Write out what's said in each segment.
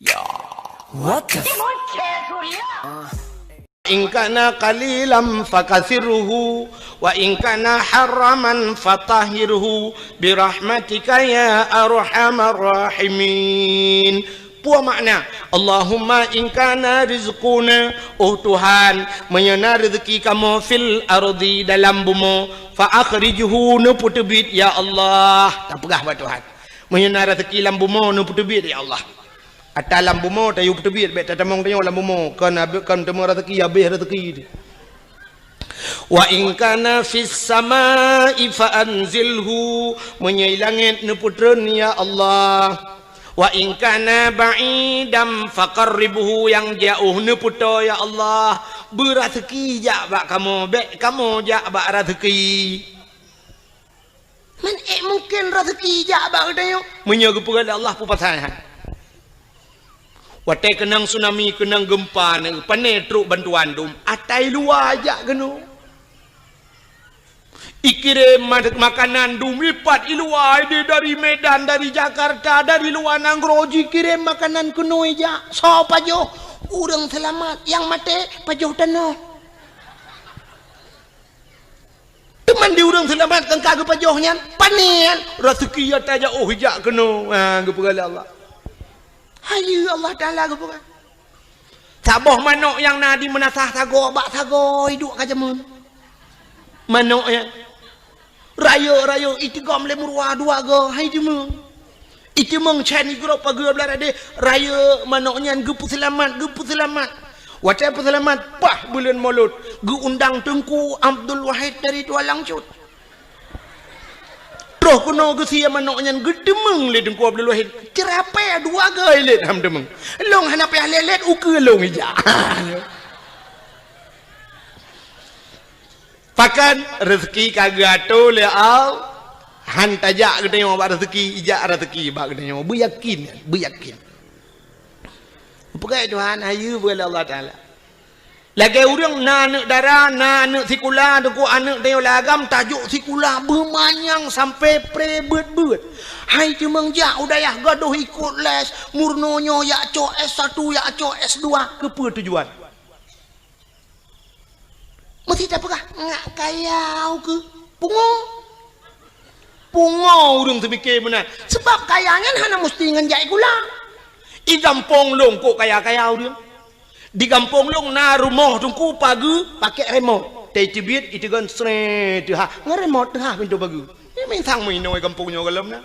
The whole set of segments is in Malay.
Ya. What the In kana qalilan fakathiruhu wa in kana haraman fatahhirhu birahmatika ya arhamar rahimin. Puas makna Allahumma in kana rizquna, oh Tuhan, menyana rezeki kamu fil ardi, dalam bumi, fa akhrijhu, nu putubit ya Allah. Tak pegah buat Tuhan, menyana rezeki dalam bumi, nu putubit ya Allah. Atalam bumo tayu putubit bet tatamong tayo lam bumo kan temu rezeki habis rezeki. Wa in kana fis samai fa anzilhu, menyai langit nu putreun ya Allah. Wa in kana ba'idam faqarribhu, yang jauh nu puto ya Allah. Berazeki jak bak kamu, bet kamu jak bak rezeki. Man mungkin rezeki jak bak tayo menyaga kepada Allah pu pasal. Watai kenang tsunami, kenang gempa, panai truk bantuan dum, atai luar ajak kena. Ikirim makanan dum, lipat iluar dari Medan, dari Jakarta, dari luar Nangroji, kirim makanan kena ajak. So pajoh, orang selamat, yang mati pajoh tanah. Teman di orang selamat, kan kagak pajohnya, panen, rezeki atai jauh ajak kena. Kepada Allah. Hayu Allah Ta'ala ke bukan? Saboh manuk yang nadi menasah sago, bak sago, hidup kajamun. Manuk ya. Raya itigam lemurwa dua go, hai jemung. Itimung cani grup pagi belar ade, raya manuknya gepu selamat. Watai selamat, pah bulan Maulud. Gu undang Tengku Abdul Wahid dari Tua Langcut. Roh kuno ke sia manoknya gedemeng le Tengku Abdul Wahid. Cerapai dua gai le ham demeng. Long hanape lelet uke long ija. Pakan rezeki kagato le au han tajak gede yo ba rezeki ija rezeki ba gede yo bu yakin. Pegai Tuhan ayu boleh Allah Taala. Lagi orang nak darah, nak sikula, deku anak dia lagam tajuk sikula bermanyang sampai pre-bet. Hai cemang jak udayah gaduh ikut les, murnonyo ya co S1 ya co S2 ke tujuan. Mesti tak pegah ngak kayau ke pungo orang terfikir benar. Sebab kayanya hana mesti nganjai kula. I kampung long kok kaya-kayau dia. Di kampung long na rumah tungku pagi pakai remote. Tebit itu kan seret ha ngeremote ha pintu pagi. Ini mentang minoi kampungnya kalam na.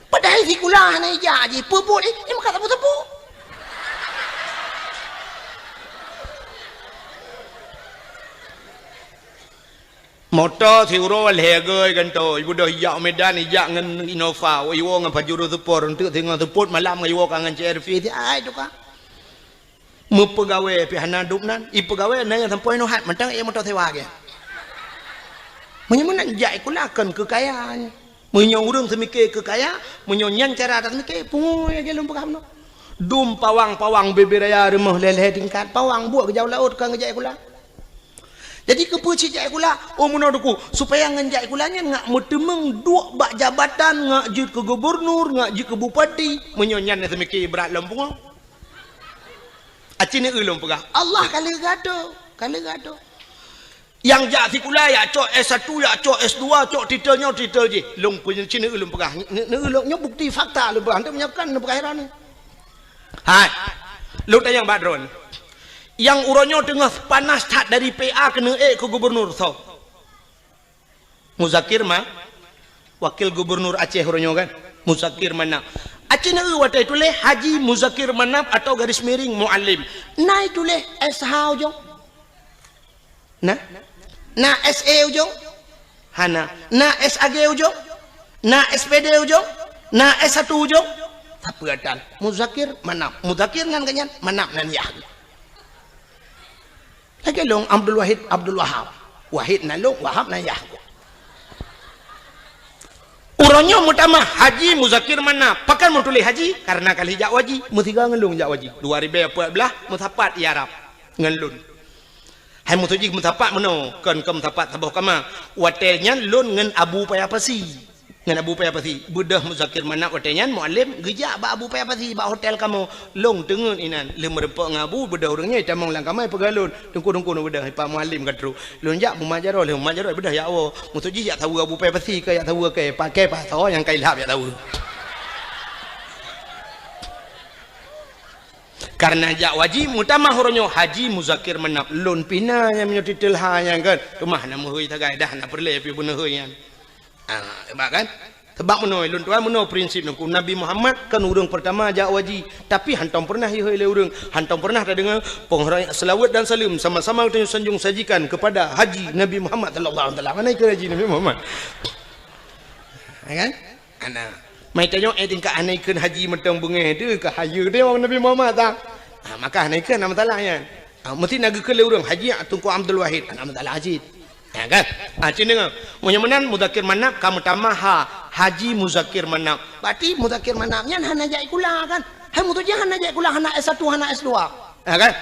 Padahal si kula na jadi puput ini maka tepu. Motor siuro legai kan to ibu dah yak Medan yak ngan Innova iwo ngan pajuru support untuk tengok support malam iwo kangen CRV ai tu ka. Mepegawai pihana dupnan, i pegawai na yang sampai no hat mentang ia motor sewa ke. Menyemunan jai kulakan kekayaan. Menyong urang semikir kekaya, menyonyan cara atas semikir pungu ya gelum pegam no. Dum pawang beberaya rumah leleh tingkat pawang buat ke jauh laut kan ngejai kula. Jadi kepuci jai kula, oh menaduku supaya ngenjai kulanya ngak mutemeng dua bak jabatan ngak jut ke gubernur, ngak jut ke bupati, menyonyan semikir berat lempung. Acini ulung pegah. Allah kali gado. Yang jak sikula ya cok S1 ya cok S2 cok titel je. Long punya cini ulung pegah. Ne ulungnya bukti fakta lu pegah. Ante menyiapkan ne pegah ni. Hai. Lu tayang Badron. Yang uronyo tengah panas tak dari PA kena ke gubernur so. Muzakir mah wakil gubernur Aceh uronyo kan. Muzakir mana? Aceh na watai tulis Haji Muzakir Manap atau garis miring Muallim. Nai tulis SH ujung. Na SE ujung. Hana. Na SAG ujung. Na SPD ujung. Na S1 ujung. Apa kata? Muzakir Manap. Muzakir ngan kanyan Manap nan yah. Lagi long Abdul Wahab. Wahid nan long Wahab nan yah. Uronyo mutama Haji Muzakir mana? Pakan mau tulis Haji karena kali jak waji, mutiga ngelung jak waji. 2014 mutapat Arab ngelun. Hai mutuji mutapat meno kan ke mutapat sabah kama. Watelnya lun ngen Abu Payapasi. Ngan Abu Payapati Buddha Muzakir Manap watenyan muallim gejak ba Abu Payapati ba hotel kamu long tengun inan le merepok ngabu Buddha orangnya tamang lang kamai pegalun dengku-dengku no Buddha pa muallim katru lonjak mumajaro le mumajaro Buddha ya Allah mutuji ya tahu Abu Payapati ke ya tahu ke pakai pasal yang kailap ya tahu karena jak wajib mutamah horonyo Haji Muzakir Manap lon pina yang menyotitel hanya kan rumah nama hui tagai dah nak perle pi buna hui yan sebab kan sebab menoi lun tuan menoi prinsip nungku Nabi Muhammad kan urang pertama jak wajib tapi hantam pernah hioi le urang hantam pernah tak dengar penghormatan selawat dan salam sama-sama kita sanjung sajikan kepada Haji Nabi Muhammad sallallahu alaihi wasallam mana ke Haji Nabi Muhammad kan ana mai tanya tingkat anaikkan haji metang bunga dia ke hayu dia orang Nabi Muhammad tak maka anaikkan nama taala yan mesti naga ke le urang Haji Tunku Abdul Wahid nama taala Haji ya kan cina dengar menyemenan Muzakir Manap kamu tamaha Haji Muzakir Manap berarti Muzakir Manapnya hana jai kula kan hai mutuja hana jai kula hana S1 hana S2 ya kan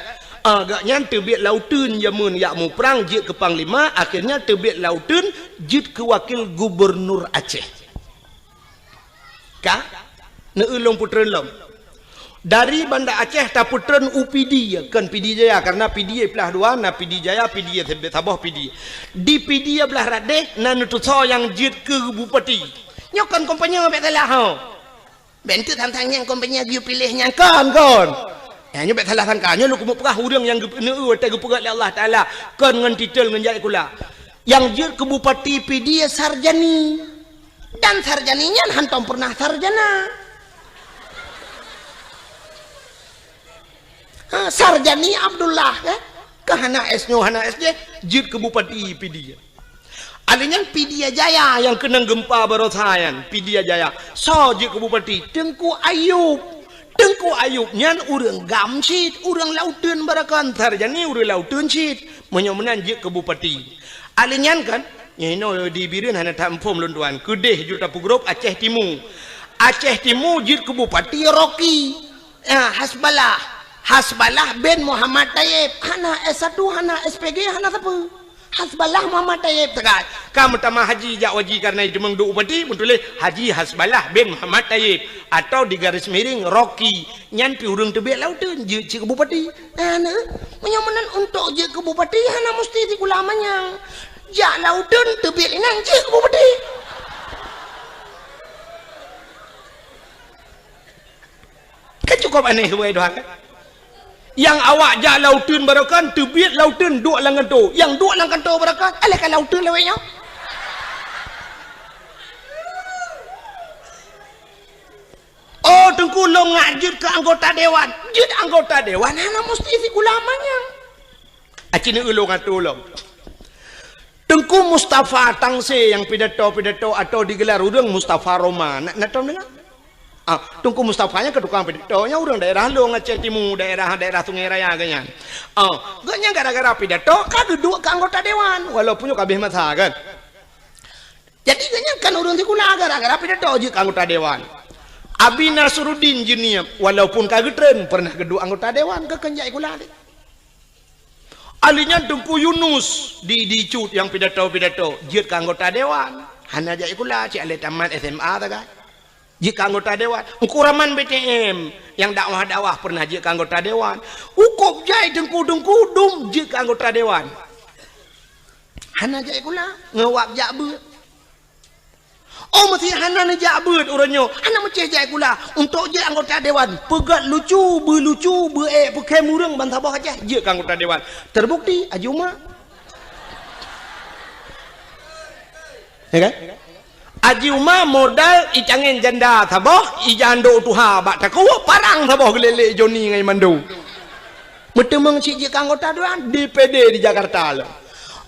agaknya terbit lautun jamun yak mu perang jit ke panglima akhirnya terbit lautun jit ke wakil gubernur Aceh ka neulung putren lom dari Banda Aceh ta putren UPD kan PD Jaya karena PD belah dua na PD Jaya PD Sabah PD di PD belah radeh na nutuso yang jit ke bupati nyokan kompanya bet telah ho bentu tantang yang kompanya you pilihnya kan ya nyobek salah sangkanya lu kumuk perah urang yang neu te gepegat Allah Taala kan ngan titel ngan jai kula yang jit ke bupati PD sarjani dan sarjaninya hantam pernah sarjana Sarjani Abdullah ke hana S nyo hana SJ jit ke bupati PD alinya PD Jaya yang kena gempa barosayan PD Jaya so jit ke bupati Tengku Ayub nyan urang gamsit urang lautun barakan sarjani urang lautun sit menyomenan jit ke bupati alinyan kan nyino di bireun hana tampom lun tuan kedeh juta pugrop Aceh Timur jit ke bupati Rocky Hasbalah bin Muhammad Tayyib hana S1 hana SPG hana apa Hasbalah Muhammad Tayyib tegat kamu tamah haji jak waji karena itu mengdu upati muntule Haji Hasbalah bin Muhammad Tayyib atau di garis miring Rocky nyan pi urang tebek lautun je ke bupati ana menyomenan untuk je ke bupati hana mesti ti kulamanya jak lautun tebek inan je ke bupati kan cukup aneh we doa kan yang awak jak lautun barakan tebit lautun duk lang kanto yang duk lang kanto barakan alih kan lautun lewenya oh tengku long ngajut ke anggota dewan jut anggota dewan hana mesti si ulamanya acine ulung atulong Tengku Mustafa Tangse yang pidato atau digelar urang Mustafa Roma nak tahu dengar Tungku Mustafanya ke tukang pidatonya urang daerah lo Aceh Timur daerah Sungai Raya ganyan ganyan gara-gara pidato kaduduk ke anggota dewan walaupun kabeh masa kan jadi ganyan kan urang tikula gara-gara pidato je ke anggota dewan Abi Nasruddin Junior walaupun kagetren pernah geduk anggota dewan ke kenjai kula alinya Tengku Yunus di cut yang pidato je ke anggota dewan hana jai kula cik ale tamat SMA tak jika anggota dewan ukuraman BTM yang dakwah pernah jika anggota dewan ukup jai dengku dum jika anggota dewan hana jai kula ngewap jakbeut oh mesti hana jakbeut uranyo hana meceh jai kula untuk je anggota dewan pegat lucu pakai murang bantabah aja jika anggota dewan terbukti Ajuma ya kan Aji Uma modal icangen janda taboh ijando tuha bak takowo parang taboh gelele Joni ngai mandu metemeng cik anggota dewan DPD di Jakarta lah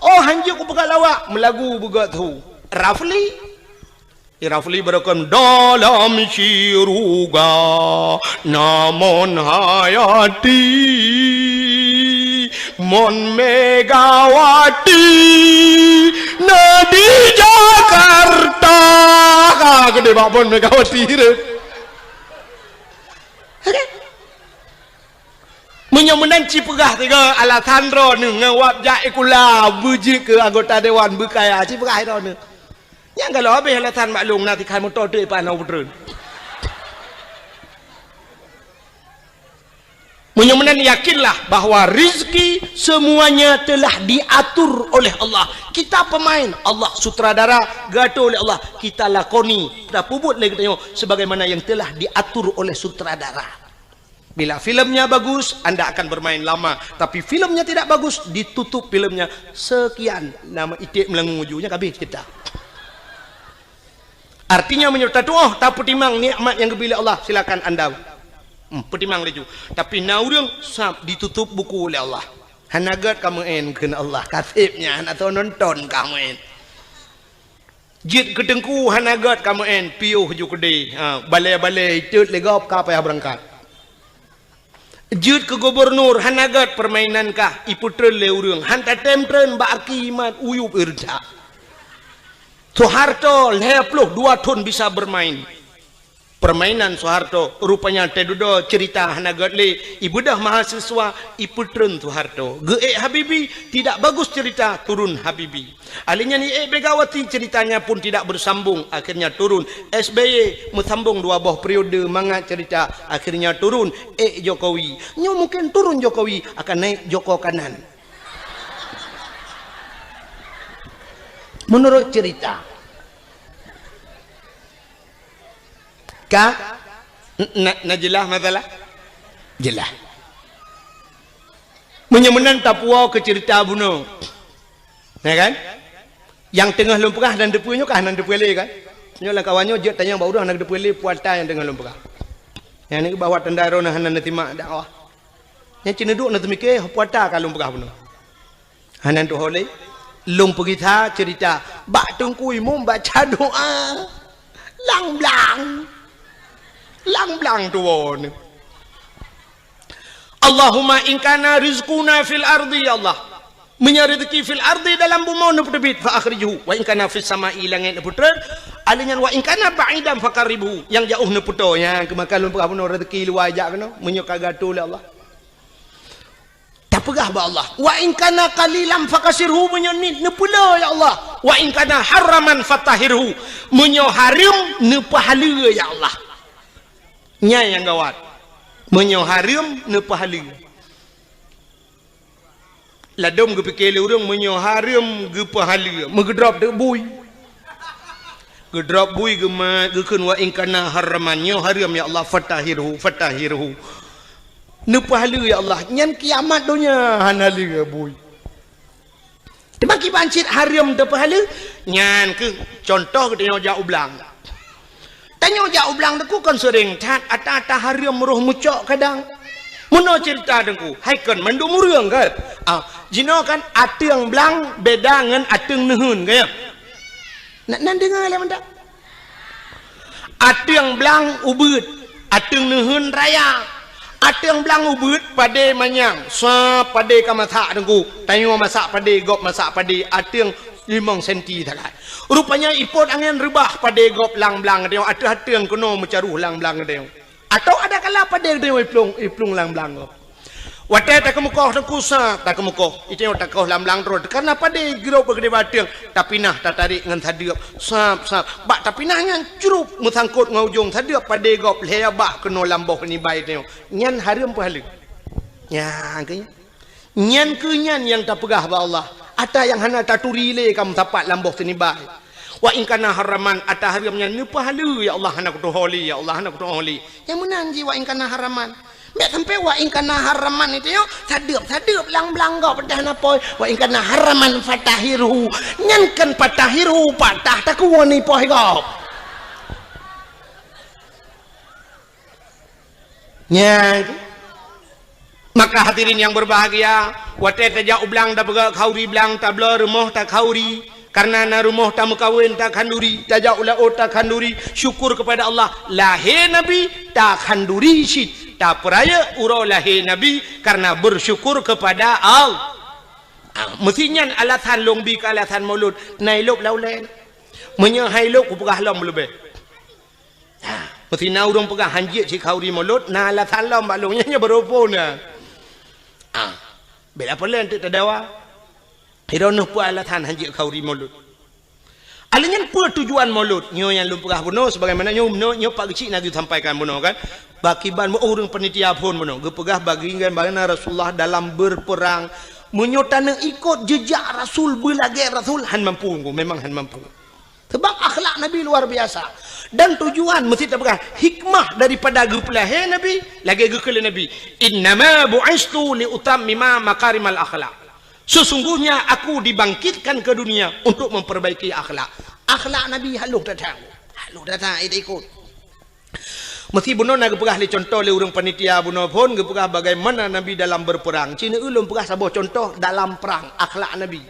oh hanji ku pegat lawak melagu begat tu Rafli berakan dalam siruga namun hayati Mon Megawati Nadi Jakarta gede babon Megawati menyomenan cipegah tiga alasan ro ngewap jai kula buji ke anggota dewan bekaya cipegah ro Yang kalau habis alatan maklum nanti kai motor tu panau betul. Mudah-mudahan yakinlah bahwa rizki semuanya telah diatur oleh Allah. Kita pemain, Allah sutradara, gaduh oleh Allah. Kita lakoni, dah puput lagi tengok sebagaimana yang telah diatur oleh sutradara. Bila filmnya bagus, anda akan bermain lama. Tapi filmnya tidak bagus, ditutup filmnya. Sekian, nama itik melengung ujungnya, habis kita. Artinya menyerta doa, tak pertimang nikmat yang diberi Allah, silakan anda. Pertimang leju. Tapi naurang sab ditutup buku oleh Allah. Hanagat kamu kena Allah kasibnya atau nonton kamu jit kedengku hanagat kamu piuh ju gede. Balai-balai cut legop ka payah berangkat. Jit ke gubernur hanagat permainan kah iputren le urang. Hanta temtren ba akimat uyup irja. Soeharto 52 tahun bisa bermain. Permainan Soeharto rupanya tedudo cerita hanagat le ibu dah mahasiswa iputren Soeharto ge Habibi tidak bagus cerita turun Habibi alinya ni Begawati ceritanya pun tidak bersambung akhirnya turun SBY mesambung 2 buah periode manga cerita akhirnya turun Jokowi nyo mungkin turun Jokowi akan naik Joko kanan menurut cerita Kah? Jelas masalah? Jelas. Menyemenan tapua ke cerita bunuh. Ya kan? Yang tengah lumpukah dan depunya kah dan depule kan? Nyolah kawannya je tanya bau dah nak depule puata yang tengah lumpukah. Yang ni bawa tendaro nah nan timak dakwah. Yang cina duk nak mikir puata ka lumpukah bunuh. Hanan tu holei lumpuk kita cerita bak tungkui mum baca doa. Lang-blang. Lang-blang tuan. Allahumma in kana rizquna fil ardi ya Allah. Menyarezeki fil ardi dalam bumi nu terbit fa akhrijuhu wa in kana fis sama'i langit nu puter alinyan wa in kana ba'idan faqaribu yang jauh nu puter yang kemakan lumpur apa rezeki luar ajak kena menyok kagatu oleh Allah. Tak pegah ba Allah. Wa in kana qalilan faqasirhu menyonit nu pula ya Allah. Wa in kana haraman fatahirhu menyo haram nu pahala ya Allah. Nya yang gawat menyo haram ne pahala ladom ge pikir urang menyo haram ge pahala megedrop de bui gedrop bui ge ma ge keun wa in kana haraman nyo haram ya Allah fatahirhu ne pahala ya Allah nyan kiamat dunia hanali ge bui debaki bancit haram de pahala nyan ke contoh ke jauh belang tanya jauh belang deku kan sering tat ata haram roh mucok kadang muno cerita deku haikon mandu murang kan jino kan ateung belang beda ngan ateung neun kaya nak nan dengar le mendak ateung belang ubut ateung neun raya ateung belang ubut pade manyang sa pade kamatha deku tanyo masak pade gop masak pade ateung 5 senti takkan. Rupanya ipot angin rebah pada gop lang-blang dia ada yang kuno mencaruh lang-blang dia. Atau ada kala pada dia iplung lang-blang gop. Wate tak kemukoh tak kusa tak kemukoh. Itu yang tak kau lang-blang terus. Karena pada girau bergede batang tapi nah tak tarik ngan tadiap sap. Bak tapi nah ngan curup musangkut ngaujung tadiap pada gop leya bak kuno lamboh ni baik dia. Nyan haram pahala. Ya kaya. Nyan kenyan yang tak pegah ba Allah. Ata yang hana taturi le kamu tapat lamboh sini baik. Wa in kana haraman ata haramnya ni pahala ya Allah hana kutu holi ya Allah hana kutu holi. Yang menanji wa in kana haraman. Mek sampai wa in kana haraman itu yo sadeup lang-lang gau pedah napoi wa in kana haraman fatahiru. Nyankan fatahiru patah tak kuwani poh gau. Nya maka hadirin yang berbahagia, wate tajak ublang dah bergerak khauri belang tak bela rumah tak khauri, karena na rumah tak mekawin tak khanduri, tajak ulah tak khanduri, syukur kepada Allah. Lahir Nabi tak khanduri syit, tak peraya urau lahir Nabi karena bersyukur kepada Allah. Mestinya alatan longbi ke alatan maulud, nailok laulen, menyahailok kupegah lom lebih. Mesti na urang pegah hanjit si khauri maulud, na alatan lom balungnya beropona. Bela pelan tu tadawa. Hironuh pu alatan hanjit khauri maulud. Alanya apa tujuan maulud? Nyo yang lu perah bunuh sebagaimana nyo pak kecil nak sampaikan bunuh kan. Bakiban orang panitia pun bunuh. Gepegah bagian bagaimana Rasulullah dalam berperang menyotana ikut jejak Rasul belagi Rasul han mampu, memang han mampu. Sebab akhlak Nabi luar biasa. Dan tujuan mesti tak berkah hikmah daripada gepelahe Nabi lagi gekele Nabi. Innama bu'istu li utammima makarimal akhlak. Sesungguhnya aku dibangkitkan ke dunia untuk memperbaiki akhlak. Akhlak Nabi halus datang. Halus datang ikut. Mesti bunuh nak perah le contoh le urang panitia bunuh pun perah bagaimana Nabi dalam berperang. Cina ulun perah sabah contoh dalam perang akhlak Nabi.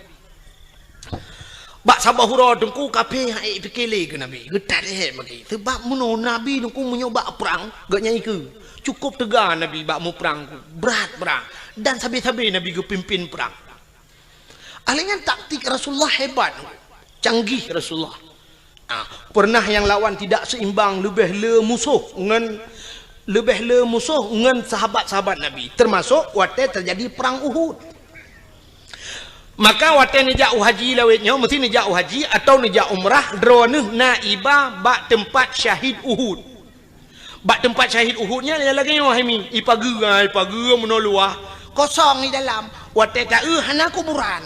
Bak sabah hura dengku kape hai fikile ke Nabi. Getat he bagi. Sebab bunuh Nabi dengku menyoba perang gak nyai ke. Cukup tegar Nabi bak mu perang. Berat perang. Dan sabi-sabi Nabi ke pimpin perang. Alingan taktik Rasulullah hebat. Canggih Rasulullah. Pernah yang lawan tidak seimbang lebih le musuh dengan sahabat-sahabat Nabi. Termasuk waktu terjadi perang Uhud. Maka waktu nejak haji lawetnya mesti nejak haji atau nejak umrah drone naibah bak tempat syahid Uhud. Bak tempat syahid Uhudnya lagi wahimi ipagu menoluah kosong di dalam. Waktu tak hana kuburan.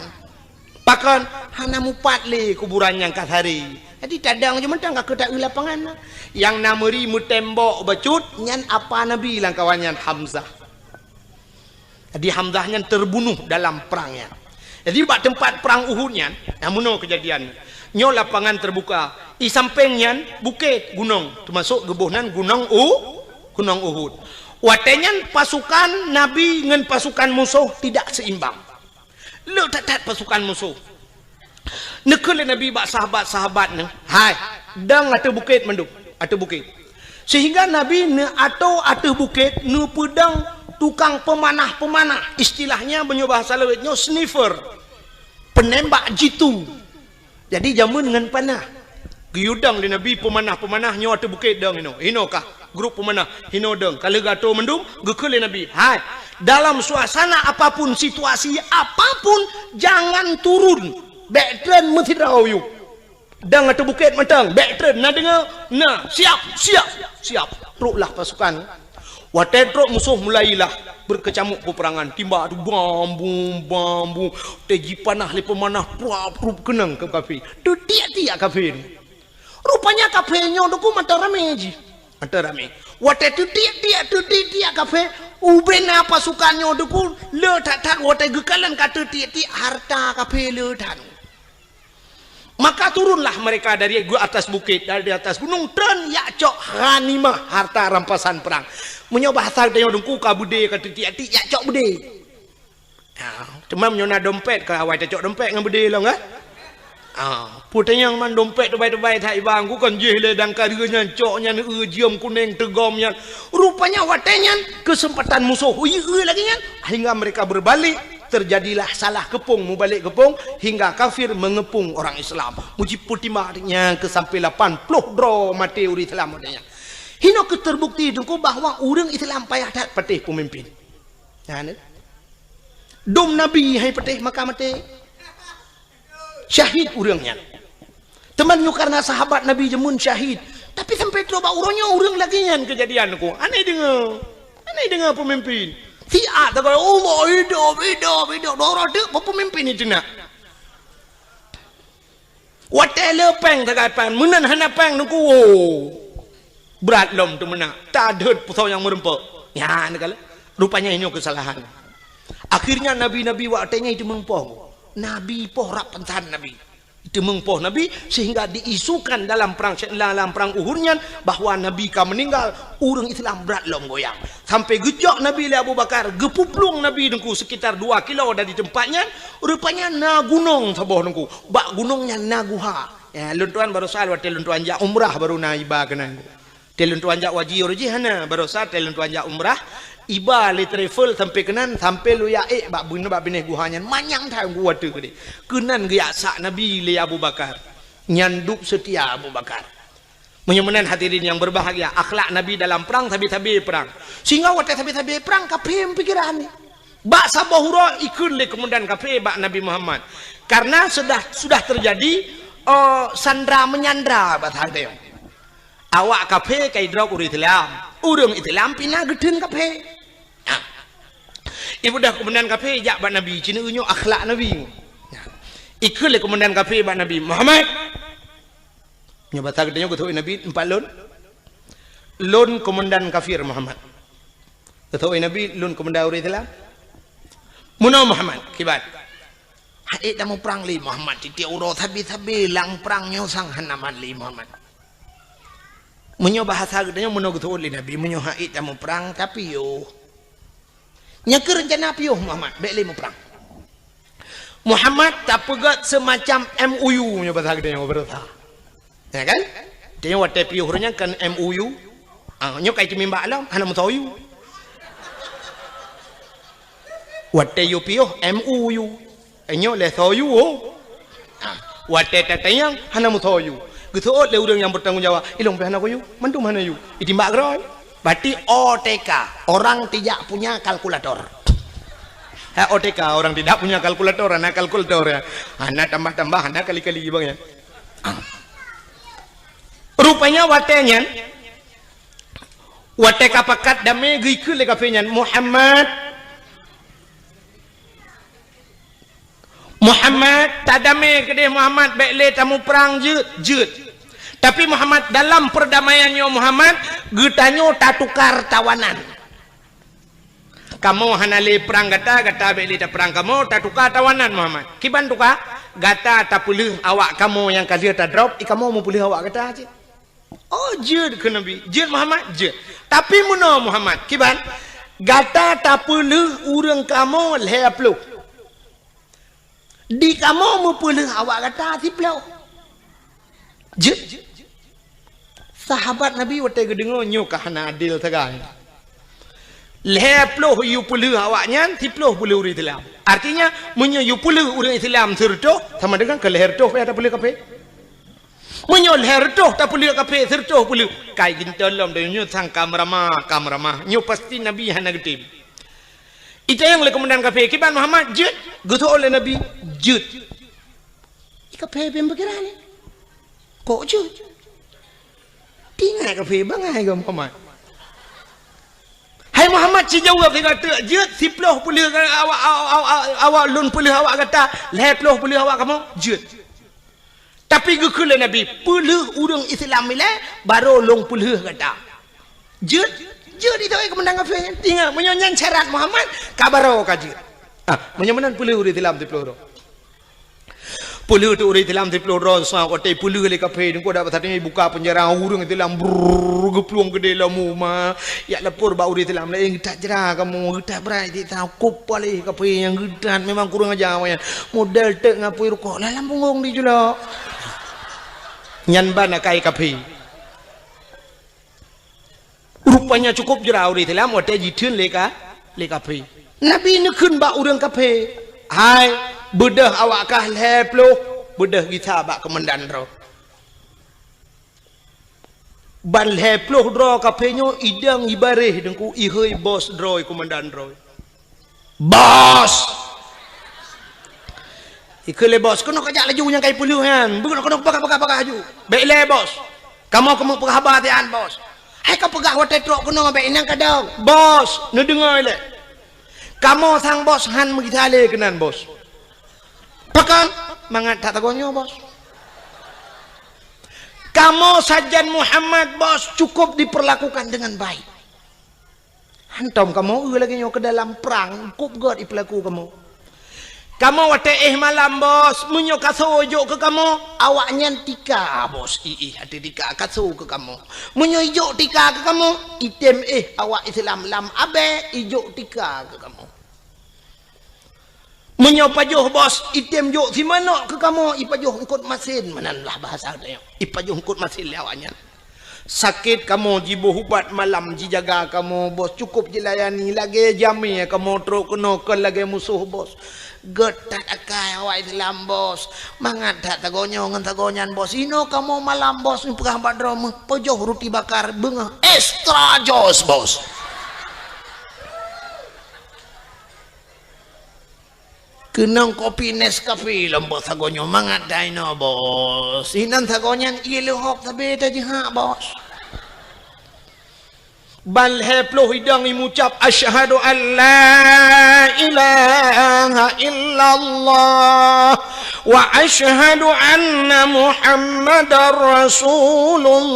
Pakan hana mupat le kuburan yang kat hari. Jadi tadang je mentang ka ketak lapangan. Yang nameri mu tembok becut nyan apa Nabi lang kawannya Hamzah. Jadi Hamzah nyan terbunuh dalam perangnya. Jadi bak tempat perang Uhudnya, namuno kejadian. Nyo lapangan terbuka. I sampingnya bukit gunung, termasuk gebuhnan gunung Uhud. Watenyan pasukan Nabi dengan pasukan musuh tidak seimbang. Lu tak pasukan musuh. Nekele Nabi bak sahabat-sahabat ne. Hai, dang atau bukit menduk, atau bukit. Sehingga Nabi ne atau bukit ne pedang tukang pemanah. Istilahnya menyoba bahasa lewetnya sniffer. Penembak jitu. Jadi jamun dengan panah. Giudang di Nabi pemanah nyo atau bukit dang ino kah grup pemanah hino dang kalau gato mendung gekele Nabi. Hai, dalam suasana apapun, situasi apapun, jangan turun. Backtrain mesti rayu. Dang atau bukit matang, backtrain nak dengar. Nah, siap. Teruklah pasukan. Watetrok musuh mulailah berkecamuk peperangan. Timba tu bambu. Teji panah le pemanah prup kenang ke kafir. Tu tiak kafir. Rupanya kafirnya tu mata rame je. Mata rame. Wate tu tiak kafir. Ubena pasukannya tu le tak wate gekalan kata tiak harta kafir le tak. Maka turunlah mereka dari atas bukit, dari atas gunung dan yakcok ghanimah, harta rampasan perang. Menyoba asal dia dengku kabude kata tiak yakcok bude. Cuma menyona dompet ke awal cocok dompet dengan bude lah kan? Putanya yang man dompet terbaik-terbaik tak ibang ku kan jeh le dan karanya coknya jiam kuning tegomnya. Rupanya watenya kesempatan musuh lagi nya hingga mereka berbalik. Terjadilah salah kepung, mubalik kepung hingga kafir mengepung orang Islam. Muji putimahnya ke sampai 80 dro mati uri Islam adanya. Hino keterbukti dengku bahwa orang Islam payah tak patih pemimpin. Dom Nabi hai patih maka mati. Syahid orangnya. Teman nyu karena sahabat Nabi jemun syahid. Tapi sampai coba orang lagi yang kejadian ku. Aneh dengar pemimpin. Tiak tak kata Allah hidup dorang tu pemimpin itu nak watai lepeng tak kata menan hana peng tu berat lom tu menak tak ada pusau yang merempak ya nak rupanya ini kesalahan. Akhirnya nabi-nabi watainya itu mengpoh nabi poh rap pentan nabi itu mengpoh nabi sehingga diisukan dalam perang Uhudnya bahwa nabi ka meninggal orang Islam berat lom goyang sampai gejok nabi le Abu Bakar gepuplung nabi dengku sekitar 2 kilo dari tempatnya rupanya na gunung sabah dengku bak gunungnya naguha ya luntuan baru sal wa luntuan ja umrah baru na iba kenan luntuan ja wajib hana baru sal luntuan ja umrah iba le travel sampai kenan sampai lu ya bak bune bak bineh guhanya manyang tang gua tu ke kenan ge sak nabi le Abu Bakar nyanduk setia Abu Bakar. Menyemenan hadirin yang berbahagia, akhlak Nabi dalam perang tabi-tabi perang. Sehingga waktu tabi-tabi perang kafir pikiran ni. Bak sabahura ikut le kemudian kafir bak Nabi Muhammad. Karena sudah terjadi sandra menyandra bahasa dia. Awak kafe kai drop urang Islam pina gedhen kafe. Ibu dah kemudian kafe jak ba Nabi cina unyo akhlak Nabi. Ikut le kemudian kafe ba Nabi Muhammad. Nya bahasa gedenya ko Nabi 4 lon komandan kafir Muhammad. Kata Nabi lon komandan urang Islam. Muno Muhammad kibat. Hai tamu perang li Muhammad titik uro tabi lang perang nyosang hanaman li Muhammad. Menyo bahasa gedenya menurut oleh Nabi menyo haid tamu perang tapi yo nyake rencana piuh Muhammad bek mau perang Muhammad tak pegat semacam MOU menyo bahasa gedenya berita ya kan dia wate piuh nya kan MOU nyo kai timimba alam hana mutayu wate yo piuh MOU nyo le soyu wate tatayang hana mutayu gitu le urang yang bertanggung jawab ilong behana ko yu mantu mana yu itimbak groy berarti OTK orang tidak punya kalkulator. OTK orang tidak punya kalkulator anak kalkulator ya anak tambah anak kali-kali bang ya rupanya watenya wateka pakat dame gikul le kafenya Muhammad tadame kedeh Muhammad baik le tamu perang jut tapi Muhammad dalam perdamaiannya Muhammad getanyo tak tukar tawanan kamu hanale perang gata baik le perang kamu tak tukar tawanan Muhammad kiban tukar gata tak pulih awak kamu yang kalia tak drop kamu mau pulih awak gata aja jut ke Nabi jut Muhammad jut tapi muno Muhammad kiban gata tak pulih urang kamu lehaplu di kamu mau pulih awak gata tiplau jut sahabat Nabi wate gedengo nyo kahana adil tagai leploh yu puluh awaknya tiploh puluh urang Islam artinya munyo yu puluh urang Islam serto sama dengan ke leher toh ada puluh kape munyo leher toh tak puluh kape serto puluh kai gintolom dan nyo sang kamramah nyo pasti Nabi hana gede itu yang le komandan kafe kiban Muhammad jut gitu oleh Nabi jut kape pembekiran kok jut tinggal kafe bangai ke Muhammad hai Muhammad si jawab dia kata jut siploh pulih awak lun pulih awak kata leploh pulih awak kamu jut tapi gekule Nabi pulih urang Islam ile baru long pulih kata jut itu kemenang kafe tinggal menyonyan syarat Muhammad kabaro kajir menyomanan pulih urang Islam siploh puluh tu orang Islam tiplo rosa kote puluh le kafe ni ko dapat tadi buka penjara urang Islam gepluang gede lamu ma ya lapor ba orang Islam le tak jera kamu tak berai di takup pale kafe yang gedan memang kurang aja ya model tek ngapui rokok la lampung di jula nyan bana kai kafe rupanya cukup jera orang Islam kote jitun le kafe Nabi ni kun ba orang kafe hai bedah awak kah leploh bedah kita bak kemendan ro ban leploh dro kapenyo idang ibareh dengku ihoi bos dro kemendan ro bos ikele bos kono kajak laju yang kai puluh kan kono bakak aju baik le bos kamu perhabatian bos hai kau pegah hotel truk kono baik nang kadang bos ne dengar le kamu sang bos han megitale kenan bos Pakan mangat tak tagonyo bos. Kamu sajan Muhammad bos cukup diperlakukan dengan baik. Hantam kamu lagi nyo ke dalam perang kup god ipelaku kamu. Kamu wate malam bos munyo kasojo ke kamu awaknya tika bos hati tika kaso ke kamu. Munyo ijo tika ke kamu item awak Islam lam abe ijo tika ke kamu. Menyopajuh bos item juk si mana ke kamu ipajuh ngkut masin mananlah bahasa dia ipajuh ngkut masin lawanya sakit kamu jibo hubat malam jijaga kamu bos cukup jilayani lagi jami kamu truk kena ke lagi musuh bos getat akai awak Islam bos mangat tak tagonyo ngan tagonyan bos ino kamu malam bos ni perah badro pejoh roti bakar bengah extra jos bos kenang kopi Nescafe lembut sagonyo mangat daino bos inan sagonyan ilu hok tabe ta jiha bos bal heplo hidang imucap asyhadu an la ilaha illallah wa asyhadu anna muhammadar rasulullah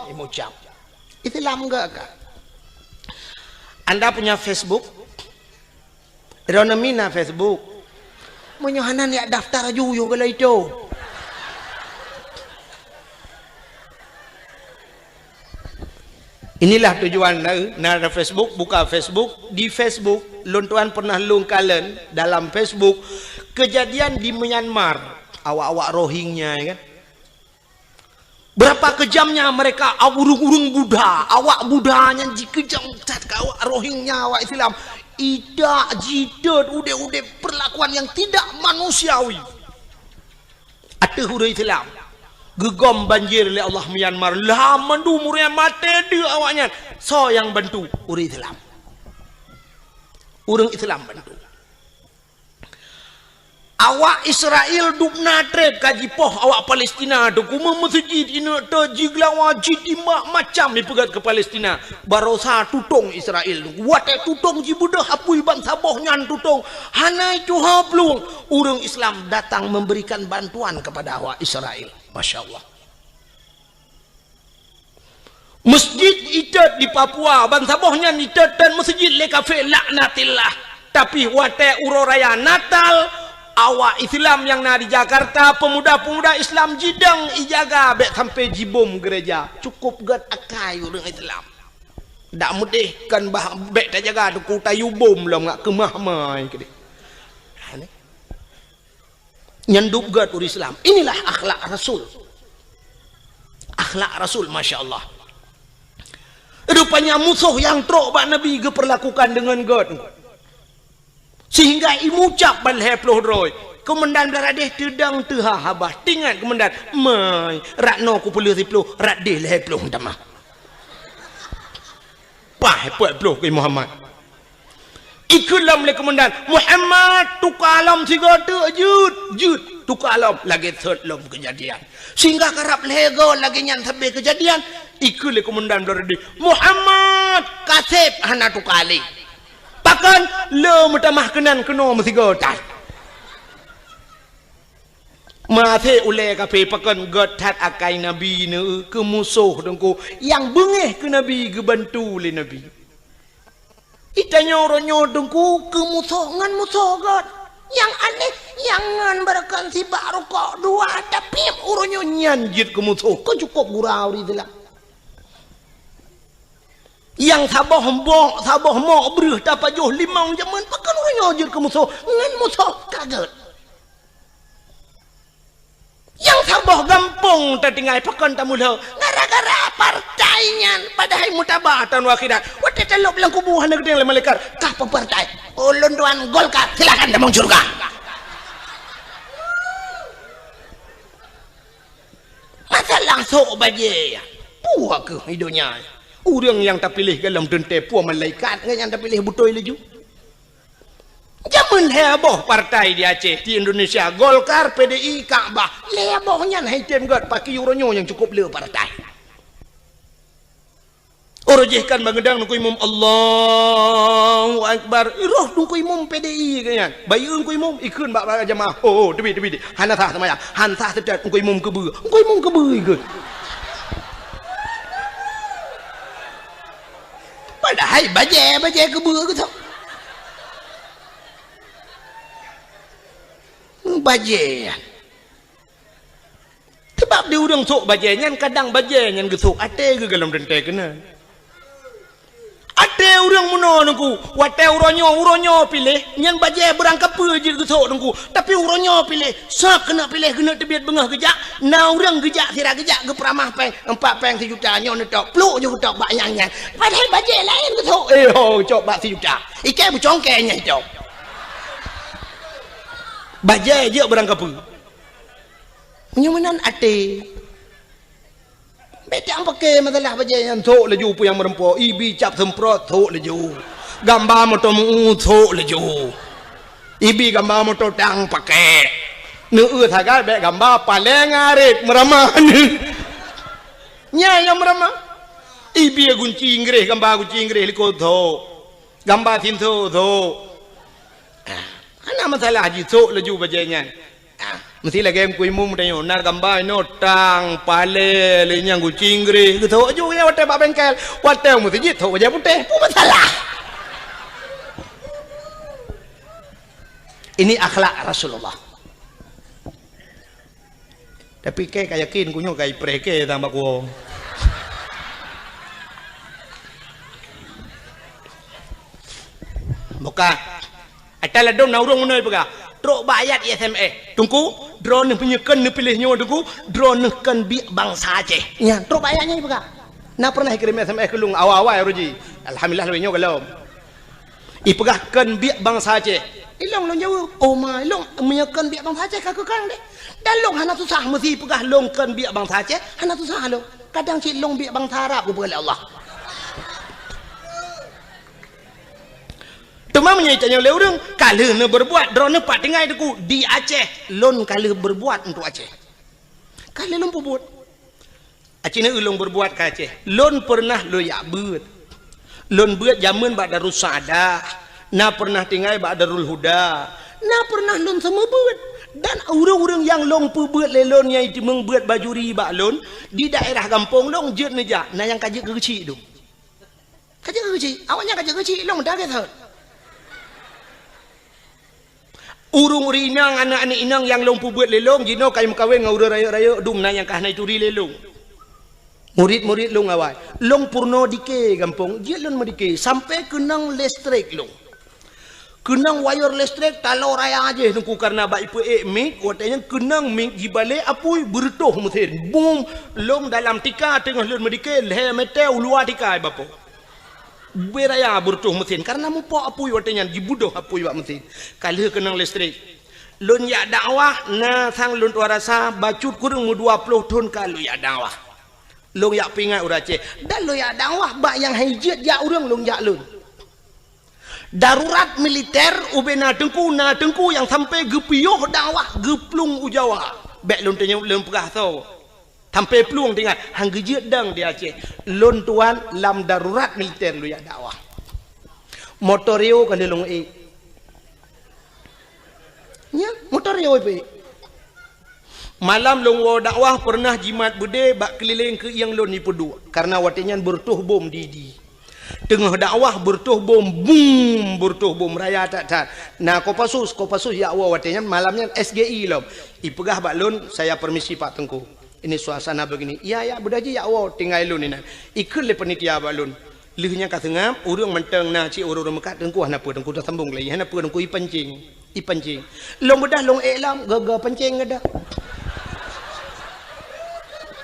imucap Islam enggak kah? Anda punya Facebook? Rona mina Facebook. Menyohanan ya daftar aja kalau itu. Inilah tujuan nara Facebook, buka Facebook. Di Facebook, lontuan pernah lungkalen dalam Facebook kejadian di Myanmar, awak-awak Rohingya ya kan. Berapa kejamnya mereka urung-urung Buddha, awak Buddhanya dikejam cat ke awak Rohingya, awak Islam. Ida jidat udah perlakuan yang tidak manusiawi. Ada huruf Islam. Gegom banjir oleh Allah Myanmar. Lah mandu muria mati dia awaknya. So yang bantu urang Islam. Urang Islam bantu. Awak Israel dupna trek kaji poh awak Palestina tu kuma masjid ina tajigla wajib imak macam ni pegat ke Palestina. Barosa tutong Israel tu. Wate tutong ji budah apui bangsa boh nyan tutong. Hanai tu hablung. Urang Islam datang memberikan bantuan kepada awak Israel. Masya Allah. Masjid itat di Papua bangsa bohnya itat dan masjid le kafe laknatillah. Tapi wate uroraya Natal awak Islam yang na di Jakarta, pemuda-pemuda Islam jidang ijaga bek sampai jibom gereja. Cukup gat akai orang Islam. Dak mudih kan bah bek tak jaga tu tayu bom lah ngak kemah mai ke. Nyanduk gat orang Islam. Inilah akhlak Rasul. Akhlak Rasul, Masya Allah. Rupanya musuh yang trok bak Nabi geperlakukan dengan gat. Sehingga imucap bal heploh roy. Komandan beladeh tedang teha habah. Tingat komandan. Mai. Rakno ku puluh riploh. Radeh heploh tamah. Pah heploh ke Muhammad. Ikulam le komandan. Muhammad tukalam tiga jut. Tukalam lagi third lom kejadian. Sehingga karap lego lagi nyan sampai kejadian. Ikul le komandan beladeh. Muhammad kasep hana tukali. Pakan le mutamah kenan keno mesti gotat. Mate ule kape pakan gotat akai Nabi ne ke musuh dengku yang bengeh ke Nabi ke bantu le Nabi. Itanya oronyo dengku ke musuh ngan musuh got. Yang aneh yang ngan berakan si baru kok dua tapi oronyo nyanjit ke musuh ke cukup gurau di dalam. Yang sabah mo berih dapat joh limang zaman pakan orang nyojir ke musuh ngan musuh kaget. Yang sabah gampang tertinggal pakan tamula gara-gara partainya padahal mutabatan wakidat wate telok lang kubuhan negeri yang malaikat kah partai ulun tuan Golkar silakan damang surga. Masa langsung baje puak ke hidupnya. Orang yang tak pilih dalam dente puan malaikat yang tak pilih betul laju. Zaman heboh partai di Aceh di Indonesia Golkar, PDI, Kaabah. Hebohnya hitam god pakai uronyo yang cukup le partai. Orojehkan bangedang nungku imam Allahu Akbar. Roh nungku imam PDI kan. Bayi nungku imam ikun bak jamaah. Oh, debi. Hanasah sama ya. Hansah sedat nungku imam kebe. Nungku imam kebe ikut. Padahal baje kebur ke tu. Baje. Sebab dia orang sok baje nyan kadang baje nyan gesok ate ke dalam dente kena. Ate orang muno nungku, wate uronyo pilih nyan baje berangkap je gesok nungku. Tapi uronyo pilih, sak kena pilih kena tebiat bengah gejak. Na orang gejak sira gejak ke peramah peng 4 peng 1 juta nyon tok pluk je tok bak yang padahal baje lain gesok cok bak 1 juta ikai bucongkenya itu baje je berangkap menyamanan ate beta pakai masalah baje yang tok laju pu yang merempo ibi cap semprot tok laju gambar motomu tok laju Ibi gambar motor tang pakai. Thagai be gambar paling arit meramah. Nya yang meramah. Ibi gunci Inggris gambar gunci Inggris liko tho. Gambar tinto tho. Ana masalah haji tho laju bajanya. Mesti lagi yang kuimu mudanya nar gambar no tang pale le nyang gunci Inggris tho ju ya wate pak bengkel. Wate mesti jit tho baja putih. Apa masalah? Ini akhlak Rasulullah. Tapi kayak yakin kunyo kayak preke tambah ko. Buka. Atala dong naurung menoi pega. Trok bayat SMS. Tunggu drone penyekan ne pilihnya tunggu drone kan bi bangsa Aceh. Ya, trok bayatnya pega. Na pernah kirim SMS ke lung awal-awal ya Ruji. Alhamdulillah lebihnya kalau. Ipegah kan bi bangsa Aceh. Ilong long jauh, oh my long menyekan biak bang Aceh kakak kan deh. Dan long hana susah mesti pegah long kan biak bang Aceh, hana susah lo. Kadang cik long biak bang Arab ku oleh Allah. Temam menyaitannya oleh orang, kalau ne berbuat drone pak tinggal deku di Aceh, lon kalau berbuat untuk Aceh. Kalau lon berbuat, Aceh ne ulong berbuat ke Aceh. Lon pernah lo ya beut, lon beut zaman bak darus sadah. Na pernah tinggal bak Darul Huda. Na pernah lon sama beut. Dan orang-orang yang long pu beut lelon yang itu membuat bajuri bak lon di daerah kampung long jet neja. Na yang kajik kecil tu. Kajik kecil. Awaknya kajik kecil long dah kata. Urung rinang anak-anak inang yang long pu beut lelong jino kai mekawin ngau raya-raya dum na yang kah nai turi lelong. Murid-murid long awal. Long purno dike kampung. Jet lon medike sampai kenang listrik long. Kenang wire listrik talau raya aja nungku karena baik mik watanya kenang mik di balik apui bertuh mesin boom long dalam tika tengah lun medike le metel luar tika bapo beraya bertuh mesin karena mupo apui watanya dibudoh apui wak mesin kali kenang listrik lun ya dakwah na sang lun warasa bacut kurang mu 20 ton kalau ya dakwah long ya pingat urace dan lo ya dakwah bak yang hijat ya urang long ya lun darurat militer ubena tengku yang sampai gepioh dakwah geplung ujawa bek lon tanya lon pegah tau sampai pelung tinggal hang gejet dang di Aceh lon tuan lam darurat militer lu ya dakwah motorio kan long nya motorio pe malam long wo dakwah pernah jimat bude bak keliling ke yang lon ni pedu karena watinya bertuh bom di tengah dakwah bertuh bom boom bertuh bom raya tak nah kopasus ya Allah watenya malamnya SGI loh ipegah bak lun saya permisi Pak Tengku ini suasana begini ya bedaji ya Allah tinggal lun ini ikut le penitia bak lun lihnya katengam urang menteng nah ci urang mekat Tengku hana apa Tengku dah sambung lagi hana apa Tengku ipancing long bedah long elam gaga pancing ada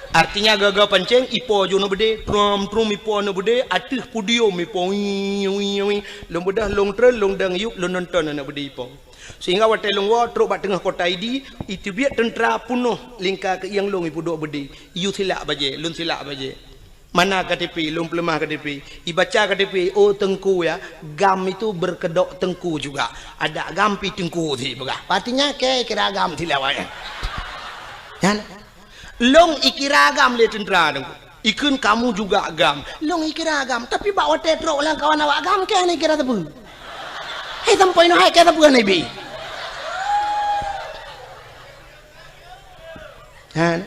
artinya gagal pancing ipo jo no bede trum ipo no bede atih pudio ipo wi long bedah long trel long dang yuk long nonton na bede ipo sehingga wate long wa truk bat tengah kota ID itu biar tentera punuh lingkar ke yang long ipo dok bede yu silak baje long silak baje mana KTP long pelemah KTP ibaca KTP oh Tengku ya gam itu berkedok Tengku juga ada gampi Tengku ti begah artinya ke kira gam tilawanya kan long ikiragam le tentera dengku ikun kamu juga agam long ikiragam tapi bawa tetrok lah kawan awak agam ke ni kira tepu hei sampai no hai ke tepu ni bi han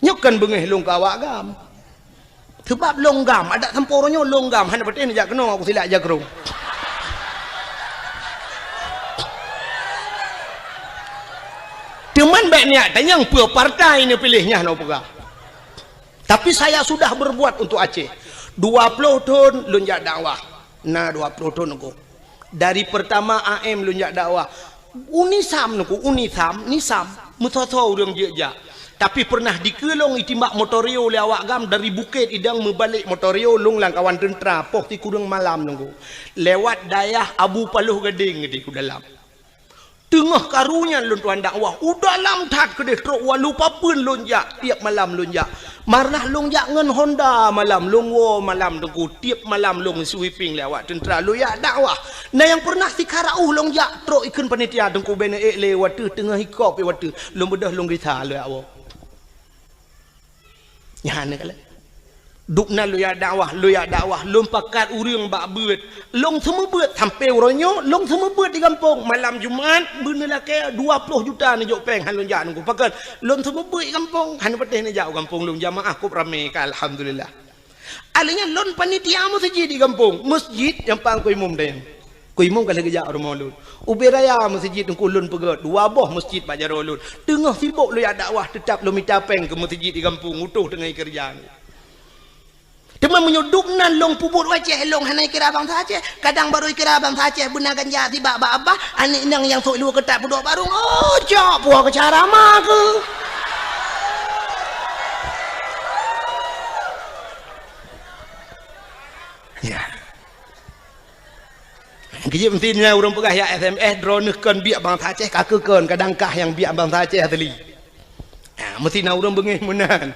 nyukan bengeh long kawak agam sebab long gam ada samporonyo long gam han betul ni jak keno aku silak jakrong teman baiknya dan yang pua partai ini pilihnya no pegah tapi saya sudah berbuat untuk Aceh 20 tahun lunjak dakwah nah 20 tahun aku dari pertama AM lunjak dakwah unisam nisam mutoto urang jeja tapi pernah dikelong itimbak motorio le awak gam dari bukit idang membalik motorio long lang kawan tentera poh ti kurang malam nunggu lewat dayah Abu Paluh Gading di ku dalam tengah karunya lun tuan dakwah udah lam tak kedeh truk walu papun lunjak tiap malam lunjak Marnah long jak ngan Honda malam, long wo malam tengku tiap malam long sweeping lewat tentera lu ya dakwah. Nah yang pernah si karau long jak trok ikun panitia tengku bene lewat tengah hikop lewat long bedah long kita lu ya wo. Nyane kala. Dukna lu ya dakwah long pakat urang bak beut. Long semua beut sampai ronyo, long semua beut di kampung malam Jumaat bener lah ke 20 juta ni jok peng han long jak nunggu pakat. Long semua beut di kampung han pateh ni jauh kampung long jamaah ku ramai ka alhamdulillah. Alanya long panitia masjid di kampung, masjid yang pang ku imam dah. Ku imam kalau kerja rumah lun. Uberaya masjid nunggu lun pegat, 2 boh masjid bajar lun. Tengah sibuk lu ya dakwah tetap lu minta peng ke masjid di kampung utuh tengah kerjaan. Cuma menyuduk nan long pubur wajah long hanai kira bang saja kadang baru kira bang saja benar ganja tiba abah anik nang yang sok lu ketak budok barung oh jok puak ke cara mak ke ya kerja pentingnya orang pegah ya SMS drone kan biak bang saja kakekan kadang kah yang biak bang saja tadi mesti nak orang bengih menan.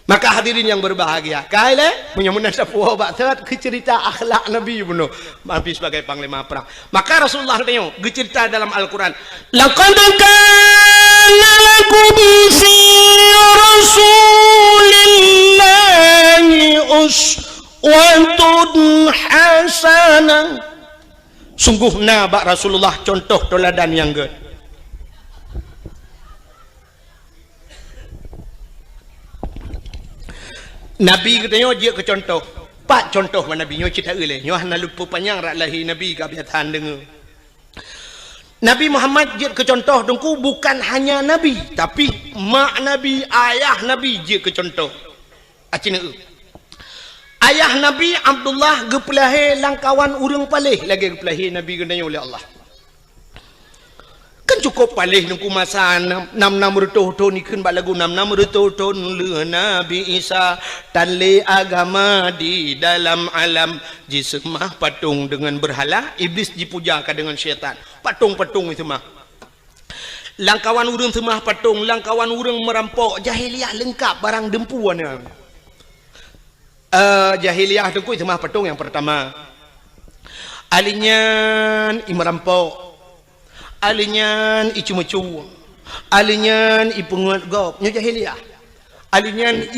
Maka hadirin yang berbahagia, kaile punya menasabah batat cerita akhlak Nabi bunuh, Nabi sebagai panglima perang. Maka Rasulullah tengok cerita dalam Al-Quran. Laqad kana lakum fi Rasulillahi uswatun hasanah. Sungguh nabak Rasulullah contoh teladan yang good. Nabi katanya dia ke contoh. Pak contoh mana Nabi nyo cerita ele. Nyo hana lupa panjang rak lahir Nabi ka biatan dengar. Nabi Muhammad dia ke contoh dengku bukan hanya Nabi, tapi mak Nabi, ayah Nabi dia ke contoh. Acina ayah Nabi Abdullah gepelahe langkawan urang palih lagi gepelahe Nabi gendanya oleh Allah. Kan cukup palih nungku masa 6 tahun ni kan lagu 6 tahun le Nabi Isa tali agama di dalam alam jisemah patung dengan berhala iblis dipujakan dengan syaitan patung-patung itu mah langkawan urang semah patung langkawan urang merampok jahiliah lengkap barang dempuan jahiliah tu itu mah patung yang pertama alinyan merampok alinyan icu-mecu alinyan ipungut gop nyo jahiliah alinyan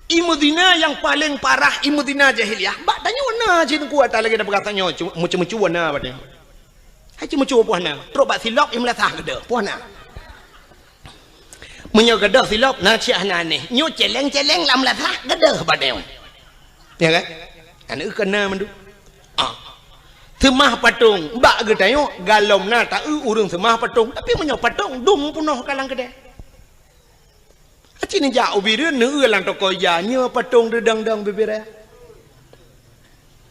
imudina yang paling parah imudina jahiliah bak tanya warna cik kuat lagi dah berkatanya mecu-mecu warna batnya hai mecu puana teruk bak silap imlasah gede puana menyo gede silap na cik aneh nyo celeng-celeng lam lasah gede batnya ya kan anak kena mendu semah patung bak ge tengok galom na tak urang semah patung tapi menyo patung dum punoh kalang kedai acin jauh bireun neu lang toko ya nya patung dedang-dang bebera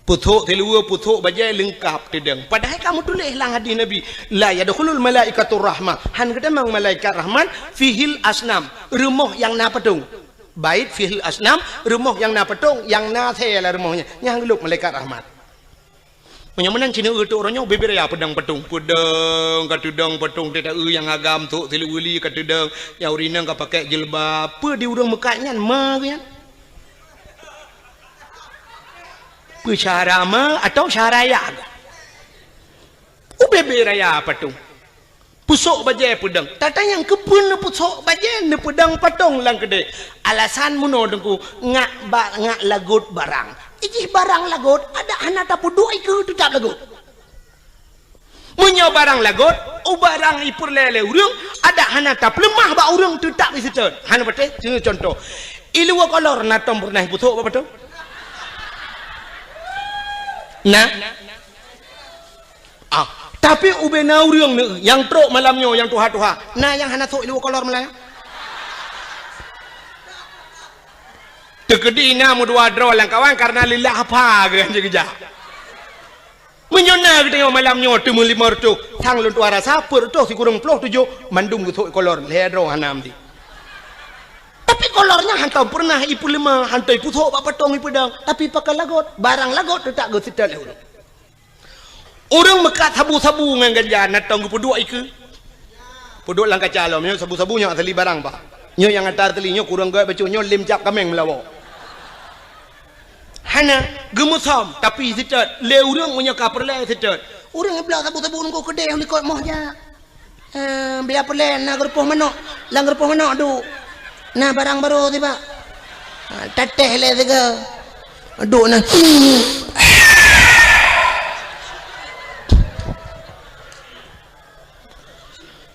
puthuk telua puthuk bajai lengkap dedang padahal kamu tulis lang hadis Nabi la yadkhulul malaikatur rahmah han kada mang malaikat rahman fihil asnam rumah yang na patung bait fihil asnam rumah yang na patung yang na thela rumahnya yang geluk malaikat rahmat. Menyamanan Cina tu orangnya beber ya pedang patung katudang patung tidak yang agam tu tiluli katudang yang urinang ka pakai jilbab apa di urang mekatnya ma kan pe cara ma atau cara ya beber ya patung pusuk bajai pedang tata yang kepun pusuk bajai ne pedang patung lang kedai alasan muno dengku ngak lagut barang ijih barang lagot ada anak tapu dua ke tetap lagot menyo barang lagot barang ipur lele urang ada anak tap lemah ba urang tetap isitan hana bete contoh ilua kolor natom pernah putuk apa betul nah tapi ubena urang yang trok malamnya yang tuha-tuha nah yang hana sok ilua kolor melaya tegedi namu dua draw lang kawan karena lillah apa kan jegeja menyona kita malamnya tu mulimor tu tang lun tuara sapur tu si kurang ploh tujuh mandung tu kolor le draw hanam di tapi kolornya hantam pernah ipu lima hantai puthok apa tong ipu dang tapi pakai lagot barang lagot tak go sital orang mekat sabu-sabu ngan ganja natong puduk iku puduk lang kacalom sabu-sabunya asli barang pak Nyo yang atar telinyo kurang gaya baca nyo lim cap kameng melawak. Hana gemusom tapi sitat le urang punya kaperle sitat. Urang yang belah tabu-tabu nunggu kedai oleh kau moh ja. Biar perle nak gerpoh manok, lang gerpoh manok du. Nah barang baru tiba. Teteh le tiga. Duk nah.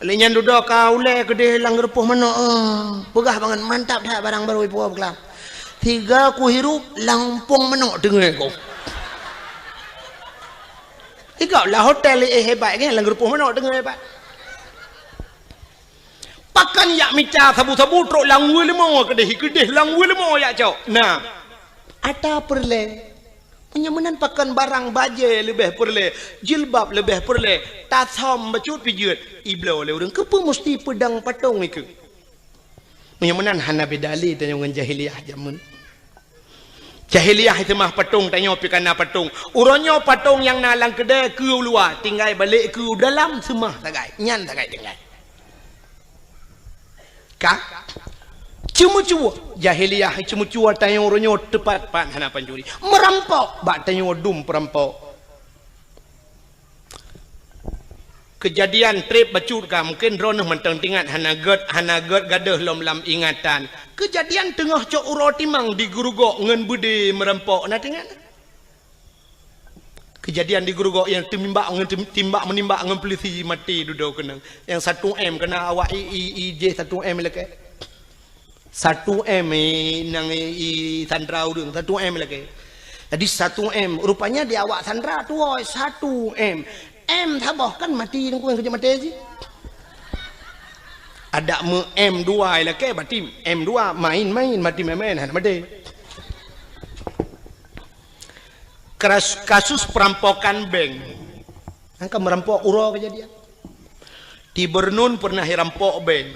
Lenyan duduk kau le kedai lang gerpoh manok. Pegah banget mantap dah barang baru ibu berkelam. Tiga ku hirup lampung menok dengar kau. Ikau lah hotel hebat kan lang gerpoh menok dengar hebat. Pakan yak mica sabu-sabu truk langwe lemo kedeh langwe lemo yak cok. Nah, ada perle. Penyamanan pakan barang baje lebih perle, jilbab lebih perle, tasom bacut pijut. Iblo le urang kepa mesti pedang patung iku. Penyamanan hana bedali tanya dengan jahiliyah zaman. Jahiliyah itu mah patung tanya pikana patung. Uronyo patung yang nalang kedai ke luar, tinggal balik ke dalam semah tagai. Nyan tagai tinggal. Kak cuma-cuma jahiliyah cuma-cuma tanya orangnya tepat pan hana pancuri merampok bak tanya dum perampok kejadian trip bacut ka mungkin drone menteng tingat hana ged gadah lom lam ingatan kejadian tengah cok uro timang di gurugok ngen budi merampok na tingat kejadian di gurugok yang timbak menimba ngen polisi mati duduk kena yang 1M kena awak IJ 1M leke 1M nang sandra udung 1M leke jadi 1M rupanya di awak sandra tu 1M M tabah kan mati nunggu yang kerja mati sih ada M2 leke berarti M2 main mati mati kasus perampokan bank. Angka merampok uro kejadian. Di Bernun pernah rampok bank.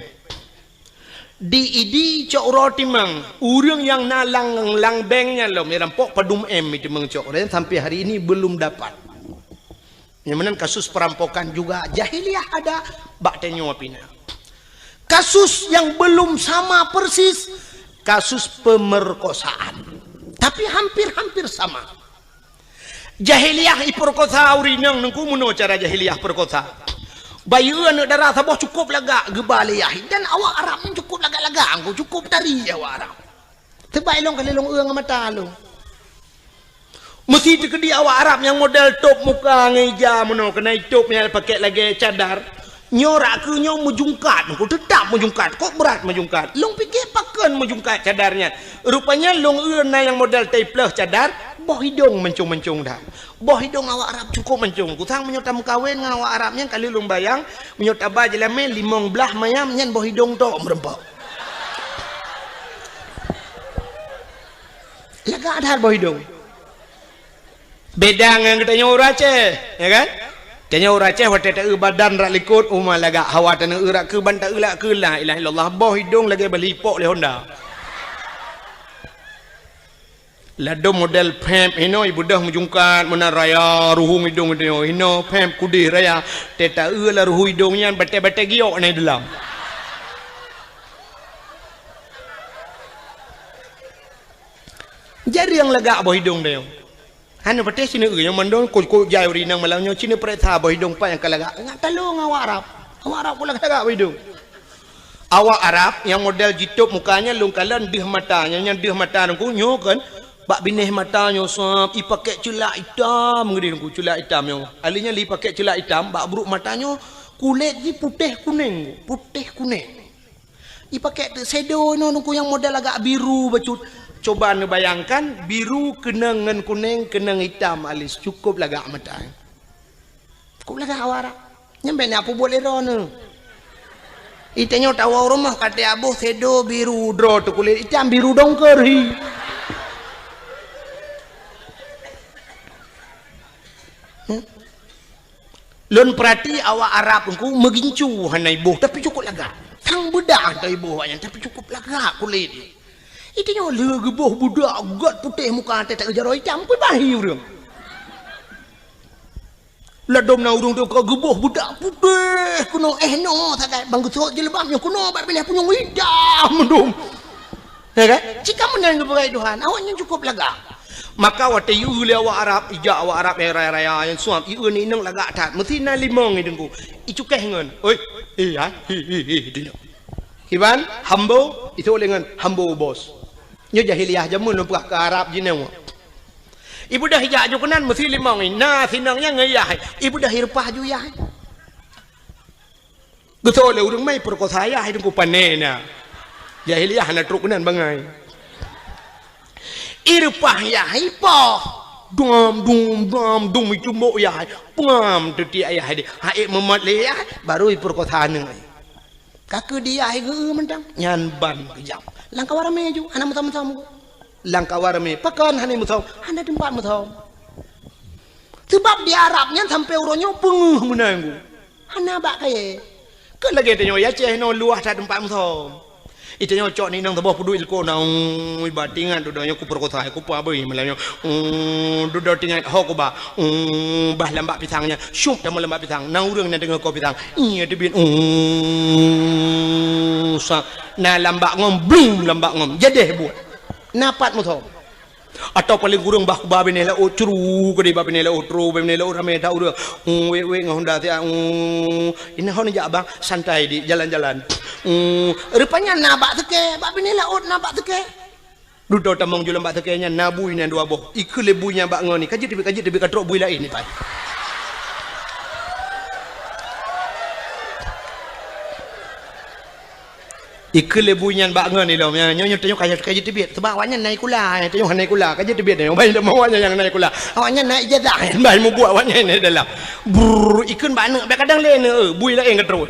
Di ID cok uro timang. Urang yang nalang lang banknya lo merampok padum M itu mengcok. Dan sampai hari ini belum dapat. Yang kasus perampokan juga jahiliyah ada bak tenyo apina. Kasus yang belum sama persis kasus pemerkosaan. Tapi hampir sama. Jahiliyah iperkosa urinang nengku muno cara jahiliyah perkosa. Bayu anak darah sabah cukup laga gebaliyah dan awak Arab cukup laga-laga angku cukup tari awak Arab. Tebai long kali long eung mata lu. Mesti dikedi awak Arab yang model top muka ngeja muno kena topnya pakai lagi cadar. Nyorak ke nyo mujungkat nengku tetap mujungkat kok berat mujungkat. Long fikir pakan mujungkat cadarnya. Rupanya long eung yang model tapeless cadar boh hidung mencung-mencung dah. Boh hidung awak Arab cukup mencung. Kutang menyota mukawin dengan awak Arabnya kali lung bayang menyota ba jelame limong belah mayam nyan boh hidung tok merempok. Laga ada boh hidung. Beda dengan kita nyora Aceh, ya kan? Tanya orang Aceh waktu tak badan rak likut umah laga hawa tanah urak ke banta ulak ke la ilaha illallah boh hidung lagi belipok le Honda. Lado model pemp ino ibu dah mujungkat mana raya ruhung hidung itu ino pemp kudih raya teta la ruhu hidungnya bete-bete giok ni dalam. Jadi yang lega boh hidung dia. Hanya pete sini yang mandon ko jai uri nang malangnya sini pereta boh hidung pa yang kalaga. Ngat talung awak Arab. Awak Arab pula lega boh hidung. Awak Arab yang model jitup mukanya lungkalan dih matanya yang dih mata nungku nyo kan. Bak binih matanya sop i pakai celak hitam ngedi nungku celak hitam yo. Alinya li pakai celak hitam bak buruk matanya kulit ni putih kuning. I pakai shadow no nungku yang model agak biru bacut. Coba anda bayangkan biru kena dengan kuning kena hitam alis cukup lagak mata. Cukup lagak awak. Nyampe ni apa boleh rono. Itanya tahu rumah kata abuh sedo biru draw tu kulit hitam biru dongker hi. Lun perhati awak Arab ku megincu hanai ibu tapi cukup lagak. Tang bedak tai ibu yang tapi cukup lagak kulit. Itanya le geboh budak gat putih muka tak kejar hitam pun bahi urang. Ladom na urung tu kau gebuh budak putih kuno no tak bang gusok jilbabnya kuno bak pilih punya widah mendum. Ya kan? Jika menang kepada Tuhan, awaknya cukup lega. Maka waktu iu le awak Arab, ijak awak Arab yang raya-raya yang suam iu ni nang lega tat, mesti na limong ni dengku. Icu keh ngan. Oi, dinyo. Iban hambo itu dengan hambo bos. Nyo jahiliyah jamun lu ke Arab jineng. Ibu dah hijak ju kenan mesti limong ni. Nah sinangnya ngeyah. Ibu dah hirpah ju yah. Betul le urang mai perkosa yah dengku panena. Jahiliyah na truk kenan bangai. Irpah yah ipoh. Dum itu mo yah. Pengam teti ayah dia. Haik memat le yah baru perkosa nang. Kaki dia ge mentang nyan ban kejam. Langkah warame ju ana mutam-mutam. Langkah warame pakan hani mutam, hana tempat mutam. Sebab di Arabnya sampai uronyo penguh menanggu. Hana bak kaya. Ke lagi tanya ya ceh no luah tak tempat mutam. Itu nyo cok ni nang tebah pudu ilko nang batingan dudanya ku perkosa ku pa beuy melanyo. Dudo tingan ho ku ba. Bah lambak pisangnya. Syuk dah lambak pisang. Nang urang na dengar ko pisang. Iya debin. Na lambak ngom blum lambak ngom. Jadeh buat. Napat muthom atau paling kurang bah ba benela o curu ke di ba benela o tro benela o rame ta urang we ngahonda ti ini hon ja bang santai di jalan-jalan rupanya nabak teke ba benela o nabak teke dudo tamong julam bak teke nya nabui nya dua boh ikule bunya bak ngoni kaji tibi katrok bui lain ni pai ikle bunyan bak ngan ni lo nyo tanya kaji tibet sebab awaknya naik kula tanya naik kula kaji tibet ni bai awaknya yang naik kula awaknya naik jadah bai mu buat awaknya ni dalam brr ikun bak nak kadang lain bui lain ke terus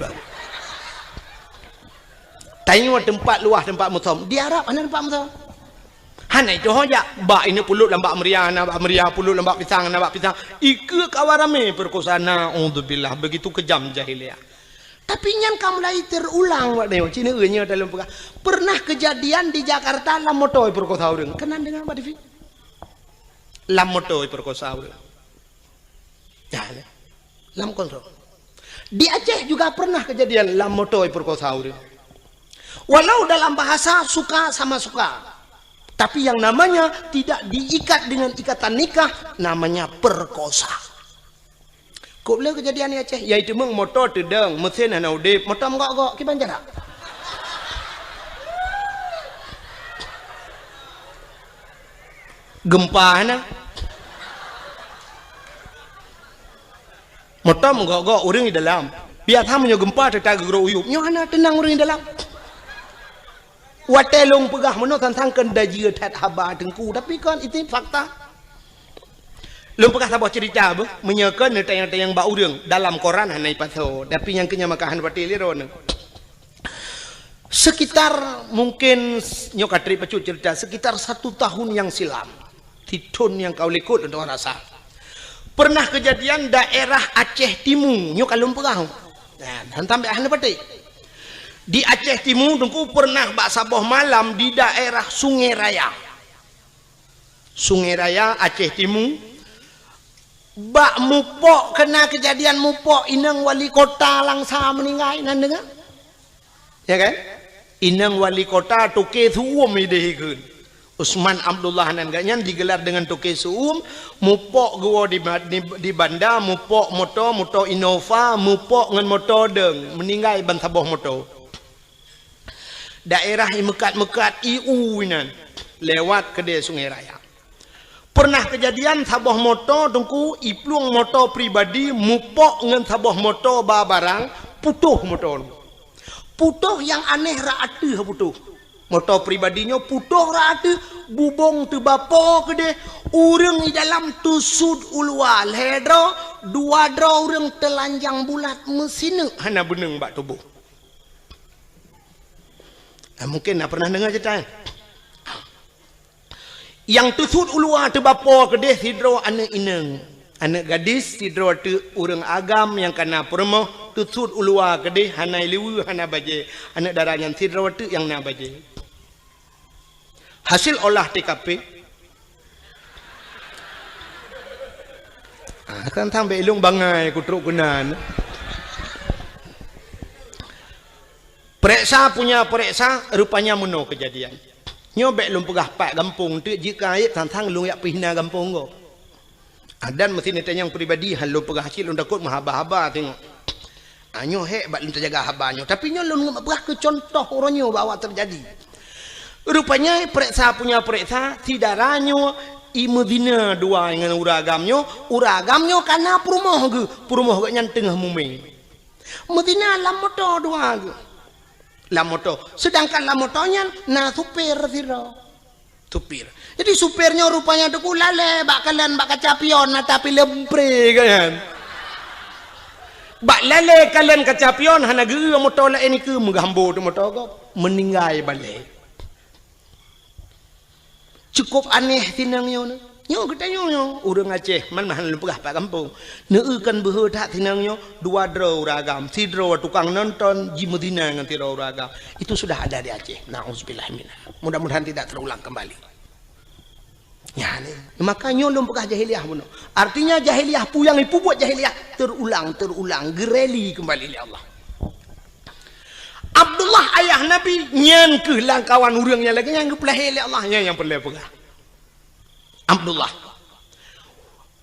tanya tempat luah tempat mutam di Arab mana tempat mutam hana itu hoja bak ini pulut lambak meriah pulut lambak pisang ikut kawarame perkosana auzubillah begitu kejam jahiliyah. Tapi nyan kamu lagi terulang wak deo Cina nya dalam pernah kejadian di Jakarta lam motoi perkosa urang kenan dengan Pak Devi lam motoi perkosa urang ya lam kontrol di Aceh juga pernah kejadian lam motoi perkosa urang walau dalam bahasa suka sama suka tapi yang namanya tidak diikat dengan ikatan nikah namanya perkosa. Kau boleh kejadian ni Aceh, iaitu meng motor tedang, mesin hana udip, motor menggok-gok, kiban jarak. Gempa hana. Motor menggok-gok, orang di dalam. Biar hamnya gempa tetap gerok uyup, nyo hana tenang orang di dalam. Watelong pegah meno tentang kendaji tat haba tengku, tapi kan itu fakta. Lum pekah sabah cerita apa menyekan tayang-tayang bak urang dalam koran hanai paso tapi yang kenya makahan pati liron sekitar mungkin nyokatri pecut cerita sekitar 1 tahun yang silam titun yang kau likut untuk rasa pernah kejadian daerah Aceh Timur nyok alum pegah hantam hanai pati di Aceh Timur tungku pernah bak sabah malam di daerah Sungai Raya Aceh Timur bak mupok kena kejadian mupok inang wali kota langsa meninggal nan dengar ya kan inang wali kota toke suum idehikeun Usman Abdullah nan ganyan digelar dengan toke suum mupok gua di banda mupok moto Innova mupok ngan moto deng meninggal ban saboh moto daerah mekat iu nan lewat ke Sungai Raya. Pernah kejadian sabah moto tungku iplung moto pribadi mupok ngan sabah moto barang putuh motor. Putuh yang aneh raatu putuh. Moto pribadinya putuh raatu bubong tu bapo kede urang di dalam tusud ulwal hedro dua dro urang telanjang bulat mesin hana beneng bak tubuh. Mungkin pernah dengar cerita yang tusud ulua tu bapa kedeh sidro anak ineng anak gadis sidro tu orang agam yang kena permoh tusud ulua kedeh hanai liwu hana baje anak darah yang sidro tu yang na baje hasil olah TKP Tang belong bangai kutruk kenan. Periksa punya periksa rupanya meno kejadian. Nyo belong pegah pak kampung tu jika ayat tang lung yak pihna kampung go. Dan mesti ni tanya yang pribadi halu pegah kecil lun takut mahaba-haba tengok. Nyo hek bak lun terjaga habanyo tapi nyo lun pegah ke contoh orangnya bawa terjadi. Rupanya periksa punya periksa tidak ranyo Medina dua dengan uragamnya karena perumoh ke yang tengah mumi. Medina lamoto dua ke lamoto, sedangkan lamotonya supir siro supir. Jadi supirnya rupanya tu lale bak kalian bak kacapion tapi lempre kan. Bak lale kalian kacapion hana ge motor la ini ke menggambo tu motor ko meninggal balik. Cukup aneh tinangnya nyo kita nyo urang Aceh man mahan lepegah pak kampung neukan behe tak tinangnya dua draw ragam si draw tukang nonton di Medina dengan draw ragam itu sudah ada di Aceh. Nauzubillah minna, mudah-mudahan tidak terulang kembali ya nih. Makanya lum pegah jahiliyah mono artinya jahiliyah puyang ipu buat jahiliyah terulang gereli kembali oleh Allah. Abdullah ayah Nabi nyan ke langkawan urangnya lagi yang kepelahi oleh Allah yang perlu pegah.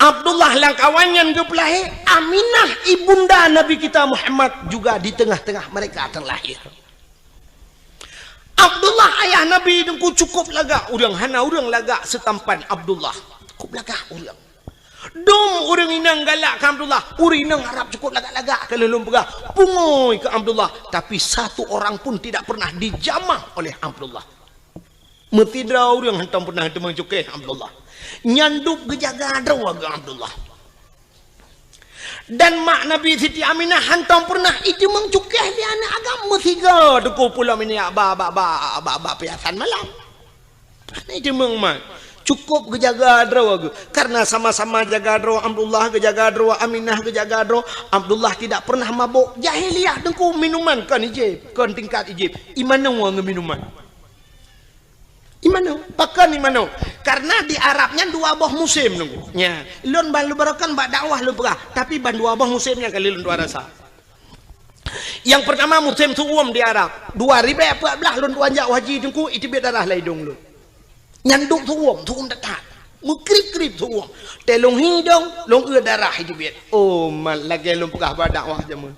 Abdullah langkawan yang kepelahi Aminah ibunda Nabi kita Muhammad juga di tengah-tengah mereka terlahir. Abdullah ayah Nabi dengku cukup laga urang hana urang laga setampan Abdullah cukup laga urang. Dom orang inang galak ke Abdullah, orang inang harap cukup lagak-lagak kalau belum pegah pungoi ke Abdullah, tapi satu orang pun tidak pernah dijamah oleh Abdullah. Metidra orang hantam pernah demang cukai Abdullah, nyanduk gejaga drawa ke Abdullah. Dan mak Nabi Siti Aminah hantam pernah itu mengcukai di anak agama tiga deku pulau ini ba piasan malam. Ini demang cukup kejaga draw karena sama-sama jaga draw Abdullah kejaga draw Aminah kejaga draw Abdullah tidak pernah mabuk jahiliyah dengku minuman kan ijib kan tingkat ijib imano wang minuman imano pakan imano karena di Arabnya dua buah musim nunggu nya lon ban lu barakan bak dakwah lu pegah tapi ban dua buah musimnya kali lun dua rasa. Yang pertama musim tuum di Arab 2014 lun tuanjak haji dengku itu biar darah laidung lu nyanduk tuum dekat mengkrip tuum telung hidung long darah itu biar mal lagi lom pegah dakwah jamun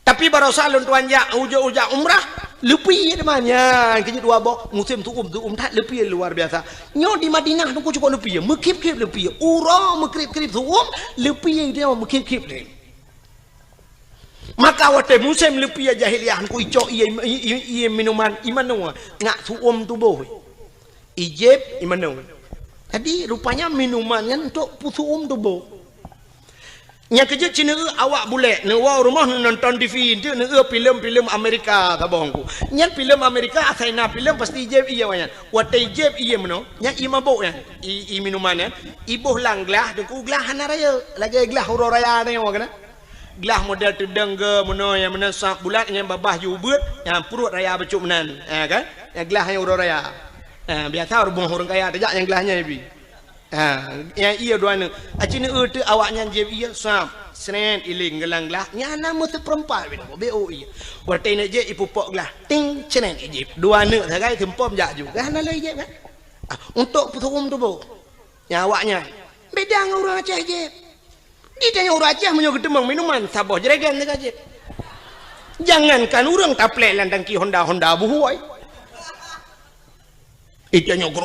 tapi baru salun tuanjak ujak umrah lebih namanya kerja dua bok musim tuum tak lebih luar biasa nyo di Madinah tu cukup lebih mengkrip lebih urang mengkrip tuum lebih dia mengkrip le maka waktu musim lebih jahiliyah ku icok iya minuman imano ngak tuum tubuh ijib imano. Tadi rupanya minumannya untuk pusuum tubuh. Yang kerja Cina awak boleh newa rumah nonton TV itu filem Amerika tabongku. Yang filem Amerika asalnya filem pasti ijib iya wanya. Waktu ijib iya mano, yang imabuk ya, minumannya. Ibuh lang gelah, deku gelah hana raya, lagi gelah huru raya ada yang wakana. Gelah model tedeng ke mano yang mana sak bulat yang babah jubut, yang perut raya becuk menan, kan? Yang gelah yang huru raya. Biasa orang kaya ada yang gelahnya ibi. Yang iya dua ni. Acina tu awaknya jeb iya sam. Senen iling gelang gelah. Nya nama tu perempat bina. Bo iya. Waktu ni je ipu pok gelah. Ting senen ijib. Dua ni sagai tempom jak juga. Hana lagi jeb kan. Untuk puturum tu bo. Yang awaknya beda dengan orang Aceh jeb. Dia tanya orang Aceh menyok demang minuman sabah jeragan dekat jeb. Jangankan orang taplek landang ki Honda buhuai. Itu yang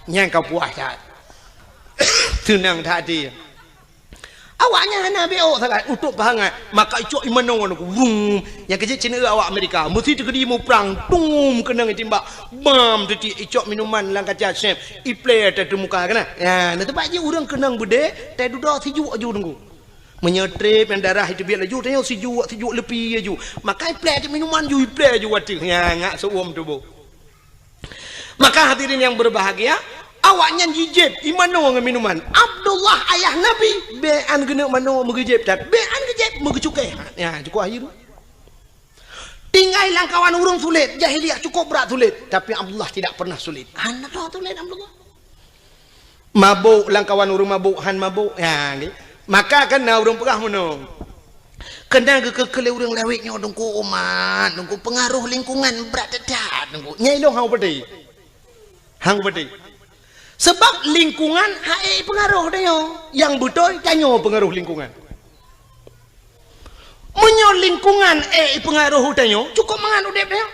yang kau puasa tenang tadi awaknya hana beo sangat untuk bahangan maka icok imano yang kecil Cina awak Amerika mesti terkedi mu perang tum kena timbak bam tadi icok minuman lang kaca chef iple tadi muka kena ya nanti tempat je orang kenang bude tadi duduk sejuk aju tunggu menyetrip yang darah itu biar laju tanya sejuk lebih aju maka iple minuman ju iple aju wati ya ngak seuam tu bu. Maka hadirin yang berbahagia awaknya jijib imano dengan minuman Abdullah ayah Nabi bean kena mano megejib tak bean kejib megecukai ya cukup akhir tinggal langkawan urung sulit jahiliyah cukup berat sulit tapi Abdullah tidak pernah sulit anak sulit Abdullah Mabuk lang kawan urang mabuk han mabuk. Ya, maka kena urang pegah menung. Kena ke urang lawiknya dengku umat, dengku pengaruh lingkungan berat dekat dengku. Nyai long hang pedih. Hang pedih. Sebab lingkungan hae pengaruh dia. Yang betul tanyo pengaruh lingkungan. Menyo lingkungan pengaruh tanyo cukup mangan udep dia.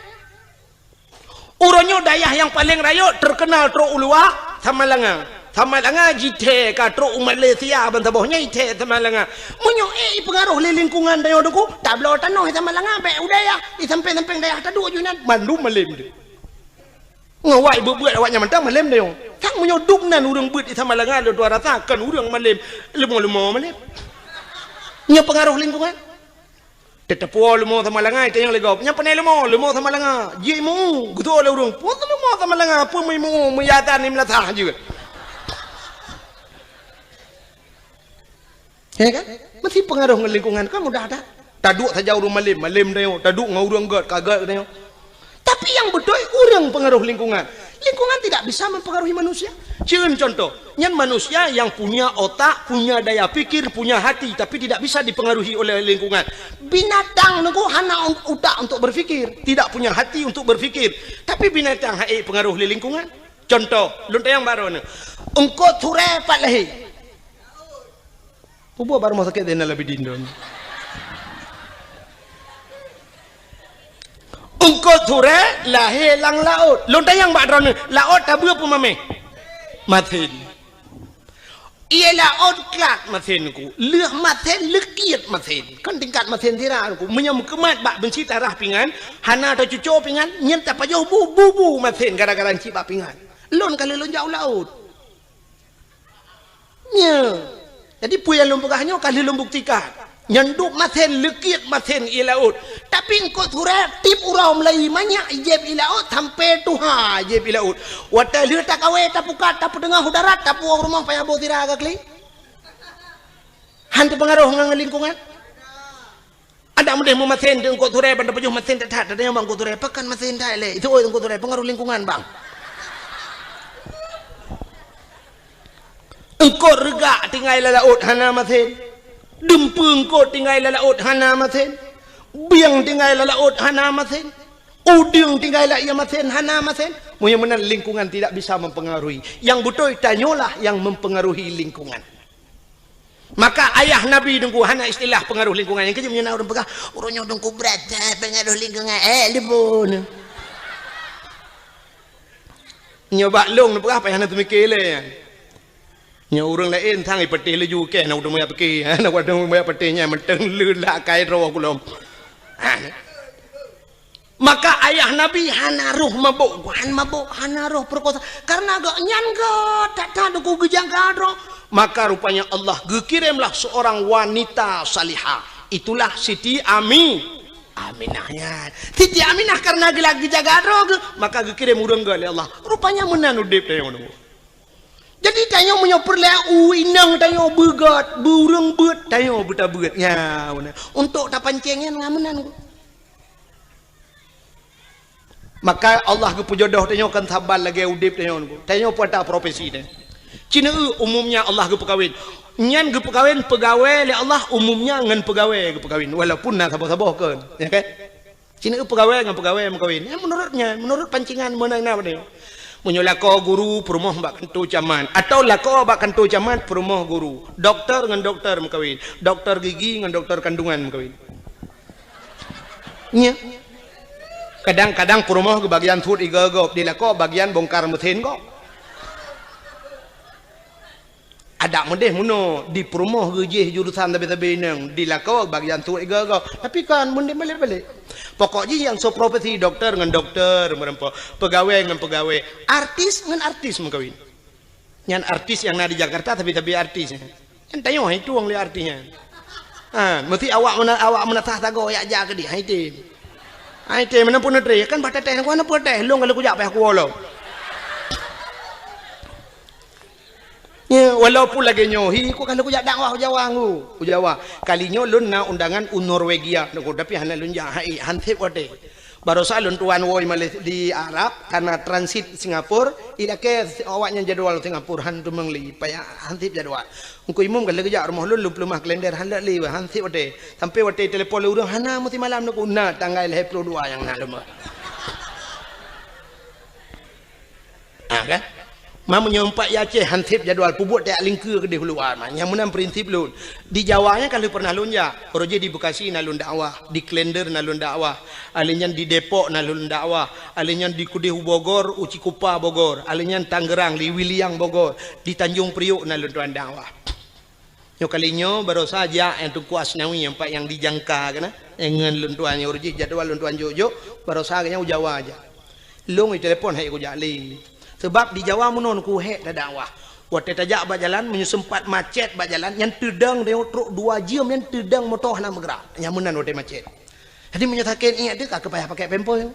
Uronyo dayah yang paling raya terkenal tro ulua Tamalanga. Tamalanga jite ka tro Malaysia bantaboh nyai te Tamalanga. Menyo pengaruh lingkungan dia dengku tablo tanoh Tamalanga be udaya di samping-samping dayah tadu junan mandu malim dia. Ngawai buat awaknya mentang malim dia. Tang menyo dugnan urang beut di Tamalanga do rasakan urang malim lemo-lemo malim. Nya pengaruh lingkungan. Tetapu lemo Tamalanga itu yang legop. Nya panai lemo Tamalanga. Ji mu gitu oleh urang. Pun lemo Tamalanga pun mu meyatan ni melatah juga. Ya kan? Mesti pengaruh lingkungan kan mudah ada. Taduk saja urang malim dia. Taduk ngau urang kagak dia. Tapi yang betul urang pengaruh lingkungan. Lingkungan tidak bisa mempengaruhi manusia. Cieun contoh, nyan manusia yang punya otak, punya daya pikir, punya hati, tapi tidak bisa dipengaruhi oleh lingkungan. Binatang nunggu hana otak untuk berfikir, tidak punya hati untuk berfikir. Tapi binatang hae pengaruh oleh lingkungan. Contoh, luntang baru ni. Engkau ture palahi. Pubu baru mau sakit dena lebih dindon. Engkau ture lahir lang laut. Lontar yang baru ni laut tabu apa mame? Matin. Ia laut kelak matin ku. Leh matin lekiat matin. Kan tingkat matin tira ku. Menyam kemat bak benci tarah pingan. Hana atau cucu pingan. Nyen tak payah bu matin gara-gara cip bak pingan. Lon kali lon jauh laut. Nya. Jadi puya lon pegahnya kali lon buktikan. Nyanduk maten lekit maten i laut. Tapi engkau tura tip urau Melayu banyak ijeb i laut sampai tuha ijeb i laut. Wata lihat tak kawe tak pukat tak pedengah udarat tak puang rumah payah bawa tira agak kli. Hantu pengaruh ngang lingkungan. Ada mudah mau maten engkau tura pada pejuh maten tak ada yang bang engkau tura pekan maten tak le. Itu engkau tura pengaruh lingkungan bang. Engkau rega tinggal i laut hana maten. Dempung ko tinggal laut hana maten. Biang tinggal laut hana maten. Uding tinggal ia maten hana maten. Mudah-mudahan lingkungan tidak bisa mempengaruhi. Yang betul tanyolah yang mempengaruhi lingkungan. Maka ayah Nabi dengku hana istilah pengaruh lingkungan. Yang kejam nyana orang pegang orangnya dengku berat pengaruh lingkungan. Lebon. Nyoba long apa yang hana tu mikir le. Nya orang lain thang ipetih leju ke nak udah moya peki nak udah moya petihnya menteng lula kai ro kulom. Maka ayah Nabi hana roh mabuk hana roh perkosa karena agak nyan ga tak tahu ku gejang kadro. Maka rupanya Allah gekirimlah seorang wanita salihah. Itulah Siti Aminahnya. Siti Aminah karena lagi jaga kadro maka gekirim urang ga Allah. Rupanya menan udip teh ngono. Jadi tanya menyopor lah inang tanya begat burung bet tanya buta begat ya untuk tak pancengnya ngamenan. Maka Allah ke pujodoh tanya kan sabar lagi udip tanya pada profesi dia. Cina umumnya Allah ke pekawin. Nyan ke pekawin pegawai le Allah umumnya ngan pegawai ke pekawin walaupun nak sabar-sabar kan ya kan. Cina pegawai ngan pegawai mengkawin. Ya menurut pancingan menang apa dia. Munyo lako guru perumah bak kantu caman atau lako bak kantu caman perumah guru doktor dengan doktor mengkawin doktor gigi dengan doktor kandungan mengkawin nya kadang-kadang perumah ke bagian food igagop di lako bagian bongkar mesin kok ada mendeh muno di perumah gejih jurusan tabe-tabe nang di lako bagian food igagop tapi kan mendeh balik-balik. Pokoknya yang so profesi dokter dengan dokter, pegawai dengan pegawai, artis dengan artis mengkawin. Yang artis yang ada di Jakarta tapi artisnya. Yang tanya itu orang lihat artisnya. Mesti awak menatah tago ya jaga dia. Itu mana pun ada kan baca teh, mana pun teh, long kalau kujak payah kuolo. Ya, walaupun lagi nyohi, kok kalau kujak dakwah Jawa kalinya lun na undangan Norwegia, tapi hana lun jahai hantep wate. Baru salun tuan woi Malaysia di Arab karena transit Singapura, ila ke awaknya jadual Singapura han tu mengli paya hantip jadual. Ungku imum kalau kerja rumah lu lumah kalender han li hantip wate. Sampai wate telefon lu hana mesti malam nak una tanggal 22 yang nak lumah. Kan? Mam menyompak ya Aceh hantip jadual pubut tak lingkar ke di huluan. Yang menang prinsip lun. Di Jawanya kalau pernah lun ya, roje di Bekasi nalun dakwah, di Klender nalun dakwah, alinyan di Depok nalun dakwah, alinyan di Kudihu Bogor, Uci Kupa Bogor, alinyan Tangerang, di Wiliang Bogor, di Tanjung Priok nalun tuan dakwah. Yo kalinya baru saja yang tu kuas nawi yang pak yang dijangka kana, engan lun tuan yang roje jadual lun tuan Jojo, baru saja yang Jawa aja. Long itu telepon hai ku jalin. Sebab di Jawa menon ku hek dah dakwah. Waktu tajak berjalan menyempat macet berjalan yang tedang dia truk 2 jam yang tedang motor nak bergerak. Yang menan waktu macet. Jadi menyatakan ingat dia tak payah pakai pempel.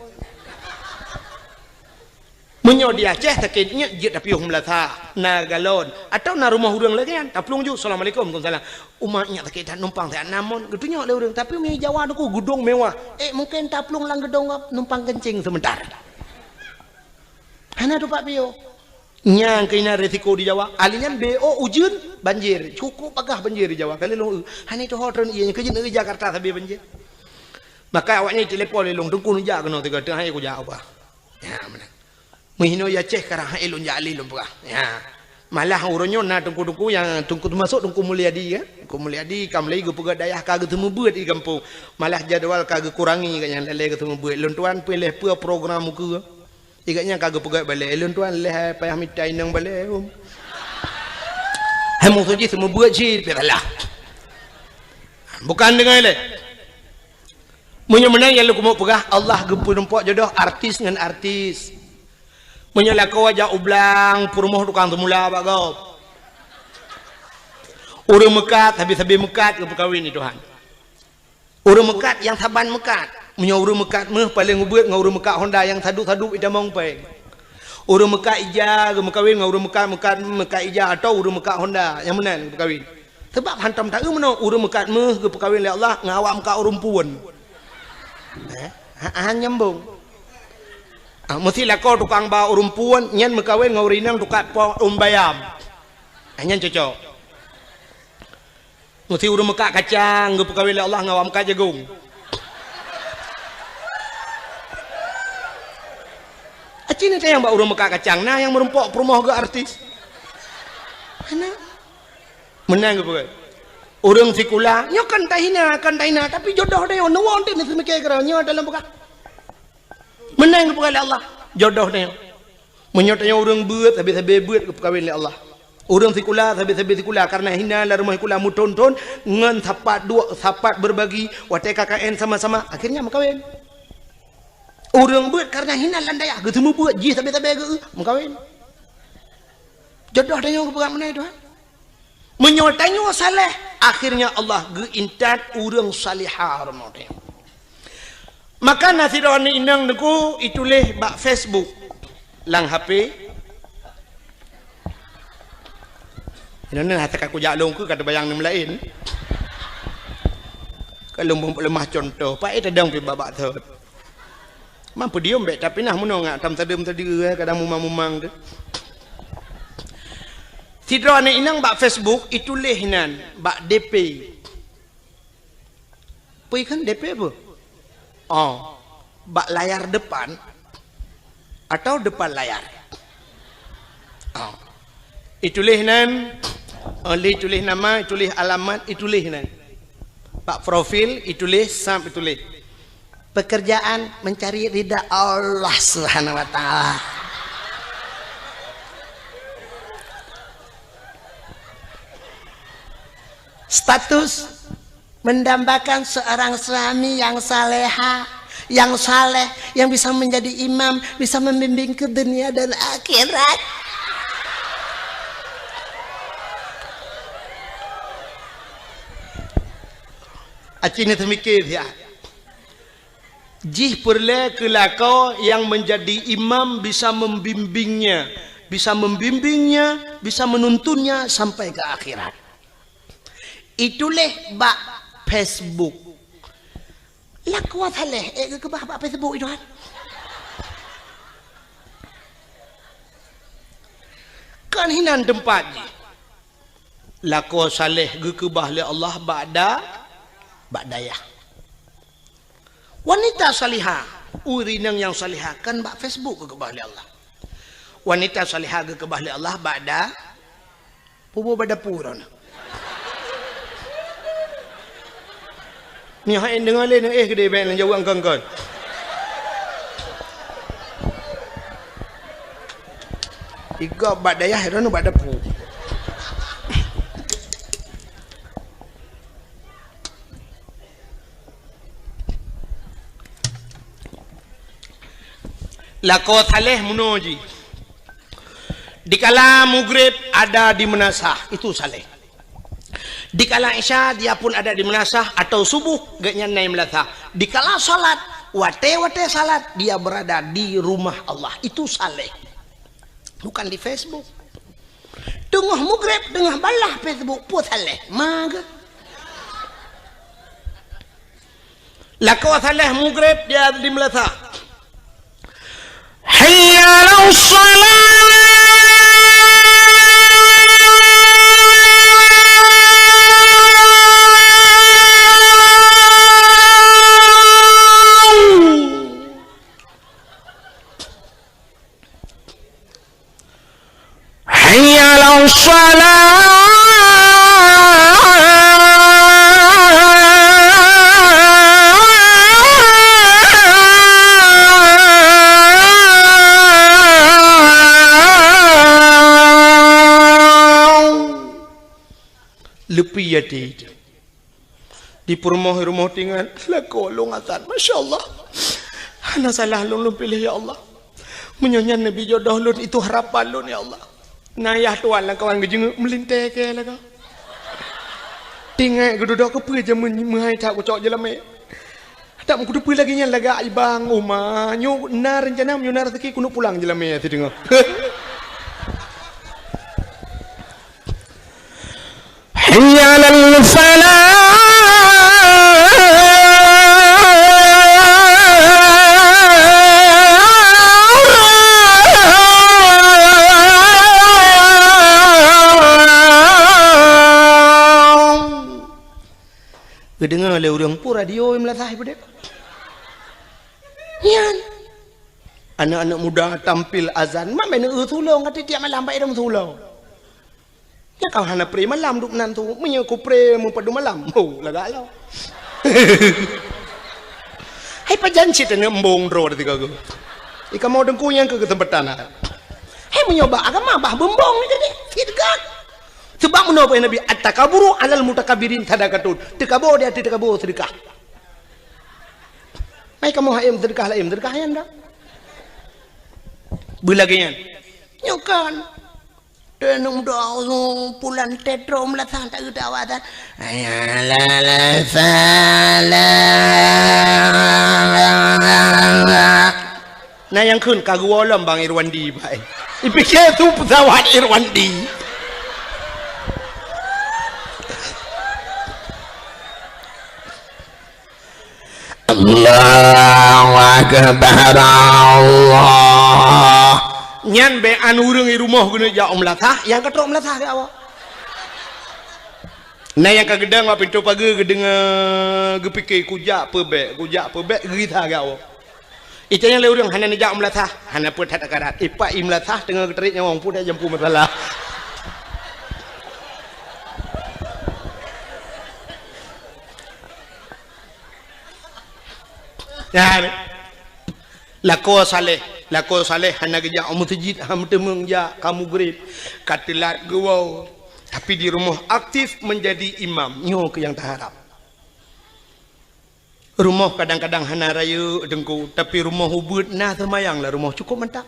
Menyo di Aceh takin ingat je tapi melata na galon atau na rumah urang lagi kan. Taplung ju assalamualaikum waalaikumsalam. Umat ingat takin tak numpang tak namun getunya le urang tapi mi Jawa tu gedung mewah. Mungkin taplung lang gedung numpang kencing sebentar. Hana tu Pak Pio. Nyang kena resiko di Jawa. Alinyan BO ujun banjir. Cukup agak banjir di Jawa. Kalau long hana itu hotel ianya kerja negeri Jakarta tapi banjir. Maka awaknya telepon long tungku nujak kena tiga tengah aku jawab. Ya mana. Mihino ya Aceh karang hai long jali long pula. Ya. Malah uronyo na tungku yang tungku masuk tungku Mulyadi kan. Tungku Mulyadi kam lagi pegak dayah kagak temu buat di kampung. Malah jadual kagak kurangi kan yang lele ketemu buat. Lon tuan pilih apa program muka. Ikatnya kagak pegat balik. Elon tuan leh payah mitai nang balik. Hemu saja semua buat je biarlah. Bukan dengan le. Munyo menang yang lu mau pegah Allah gempu nempak jodoh artis dengan artis. Munyo lako wajah ublang purmoh tukang semula bagau. Urang mekat habis-habis mekat ke perkahwin ni Tuhan. Urang mekat yang saban mekat. Munyo urang mekat meh paling ubeut ngau urang mekat Honda yang saduk-saduk ida mong pe. Urang mekat ija ke berkahwin ngau urang mekat ija atau urang mekat Honda yang menan berkahwin. Sebab hantam tak meno urang mekat meh ke perkahwin oleh Allah ngawak mekat urang puan. Nyambung. Mesti lah kau tukang ba urang puan nyen berkahwin ngau rinang tukak po bayam. Nyen cocok. Mesti urang mekat kacang ke perkahwin oleh Allah ngawak mekat jagung. Acina yang mbak urang mekat kacang nah yang merempok perumahan ke artis. Mana? Menang ke bukan? Urang sikula, nyo kan tahina tapi jodoh dia no want ni semikir kira nyo dalam bukan. Menang ke bukan Allah. Jodoh dia. Menyotanya urang buat habis-habis buat ke perkahwin oleh Allah. Urang sikula habis-habis sikula karena hina la rumah sikula muton-ton ngan sapat berbagi wate KKN sama-sama akhirnya berkahwin. Orang buat karena hina landaya ke semua buat je sampai-sampai ke mengkawin. Jodoh tanya ke pegang mana itu? Menyotanya saleh akhirnya Allah geintat orang salihah ramai. Maka nasiran inang deku itulah bak Facebook lang HP. Ini hati aku jalung ke kata bayang nem lain. Kalau lemah contoh, pak itu dong pi babak tu. Mampu diam baik tapi nah menong ngak tam tadem tadi kadang mumang tu. Tidra ni inang bak Facebook itu lehnan bak DP. Pui kan DP apa? Oh, bak layar depan atau depan layar. Oh. Itu lehnan oleh tulis nama, tulis alamat, itu lehnan. Bak profil itu leh sam itu leh. Pekerjaan mencari ridha Allah Subhanahu wa taala. Status mendambakan seorang suami yang saleha, yang saleh, yang bisa menjadi imam, bisa membimbing ke dunia dan akhirat. Acina termikir ya. Jih perle kelakau yang menjadi imam bisa membimbingnya, bisa menuntunnya sampai ke akhirat. Itulah bak Facebook. Lakwa saleh ke bah Facebook itu kan. Kan hinan tempat je. Lakwa saleh ke bah li Allah ba'dayah. Wanita salihah, urinang yang salihah kan bak Facebook ke bah li Allah. Wanita salihah ke bah li Allah ba'da pubu bada puron. Ni hai dengar le gede ben jauh angkang. Tiga ba'dayah dan ba'da pu. Lakau saleh munoji. Dikala maghrib ada di menasah, itu saleh. Dikala isya dia pun ada di menasah atau subuh gaknya naik melatah. Dikala salat, wate salat dia berada di rumah Allah, itu saleh. Bukan di Facebook. Tengah maghrib, tengah balah Facebook pun saleh. Maga. Lakau saleh maghrib dia ada di melatah. Hayya 'alas shalah. Hayya 'alas shalah. Lepi yati di rumah tinggal laku lungatan, masya Allah. Hana salah lun pilih ya Allah. Menyonya Nabi jodoh lun itu harapan lun ya Allah. Nayah tuan lah kawan gejeng melintai ke lah kau. Tinggal geduduk ke apa je menghai tak ucap je lama. Tak mau kudu lagi nya laga ibang umah nyu nar rencana nyu nar rezeki kuno pulang je lama ti dengar. Hayya 'alal falah. Kedengar oleh orang pun radio yang melatah pada. Yan. Anak-anak muda tampil azan, mak main tulung kata tiap malam baik dong tulung. Ya kau hana pre malam duk nan tu, menyaku pre mempadu malam. Oh, laga lo. Hai pajanci tene embong ro tiga go. Ika mau dengku yang ke tempat tanah. Hai menyoba agama bah bembong ni tadi. Tidgak. Sebab menapa Nabi at-takaburu alal mutakabirin sadaqatun. Tekabur dia tekabur sedekah. Mai kamu haim sedekah laim sedekah yang dah. Belagian. Nyokan. Tenung doa pulan tetro melatang tak ada awatan. Ayala salah. Nah yang kun kagualam bang Irwandi baik. Dipikir tu pesawat Irwandi. Allahu Akbar Allah. Nyan be anu urang di rumah guna ja latah, yang katrok melatah ke awak. Nah yang kagedang apa pintu pagi gedenga gepikir kujak pebek gerita ke awak. Itu yang le urang hana ja melatah, hana pun tak karat. Ipa imlatah tengah keterik nyawang pun dah jampu masalah. Ya, lako saleh hana geja mutjid ham temung ja kamu grip katilat gawau tapi di rumah aktif menjadi imam nyo ke yang taharap. Rumah kadang-kadang hana raya dengku tapi rumah ubud nah semayang lah rumah cukup mentak.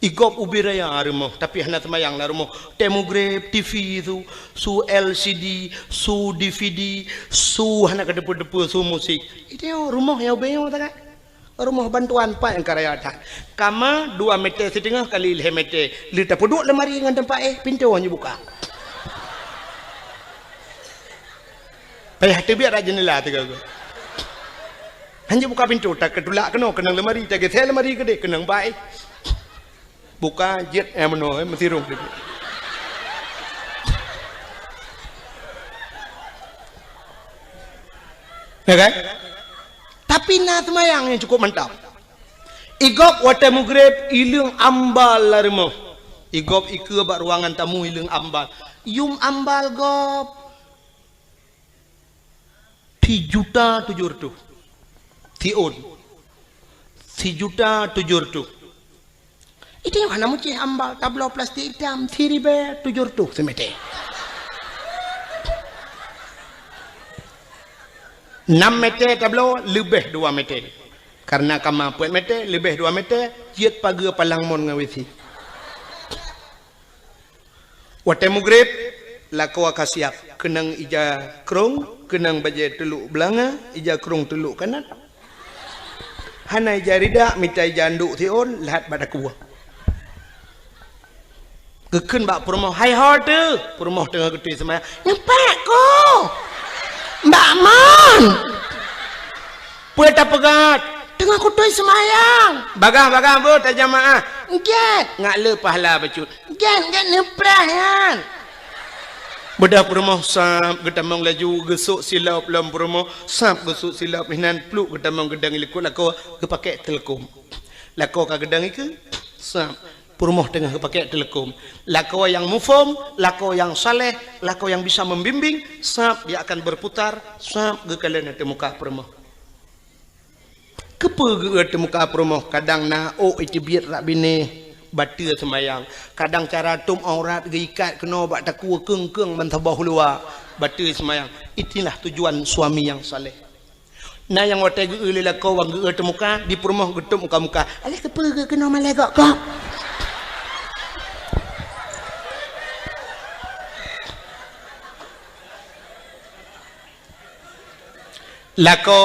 Igop ubi raya rumah tapi hana semayang lah rumah temu grip TV itu su LCD su DVD su hana kedepu-depu su musik itu rumah yang ubenya tak rumah bantuan pak yang karya ada kama 2 meter setengah kali 5 meter lita peduk lemari dengan tempat pintu hanya buka payah tu biar jendela tu kau Hanya buka pintu, tak ketulak kena, kenang lemari, tak getel lemari gede, kenang baik. Buka jet meno, mesti rong. Ya kan? Tapi na semayang yang cukup mantap. Igop wate mugrib ilung ambal larimo. Igop ike bak ruangan tamu ilung ambal. Yum ambal gop 3.700.000 tiun 3.700.000 itu yang mana muci ambal tablo plastik hitam 3.700 semete 6 meter tablo lebih 2 meter karena kama 4 meter lebih 2 meter jiat paga palang mon ngawisi wate mugrib lako akasiap kenang ija krong kenang baje teluk belanga ija krong teluk kanan hana ija rida mita ija anduk tion lahat pada kuah keken bak promoh hai horde promoh tengah gede semaya nyampak ko mbak mon pueta pegat tengah kutui semayang bagah bu tak jamaah get ngak le pahala bacut get neprahan bedah promoh sap gedamong laju gesuk silap lam promoh sap gesuk silap hinan pluk gedamong gedang ilikut lako kepakai telekom lako ka gedang iku sap promoh tengah kepakai telekom lako yang mufom lako yang saleh lako yang bisa membimbing sap dia akan berputar sap ge kalian ada muka promoh kepe ge ada muka promoh kadang na itu biar rak bini batu semayang kadang cara tum aurat geikat kena bak takua keng mentabah luar batu semayang itulah tujuan suami yang saleh nah yang wate ge lila kau wang ge temuka di perumah getum muka alih kepe ge kena malegak kau lako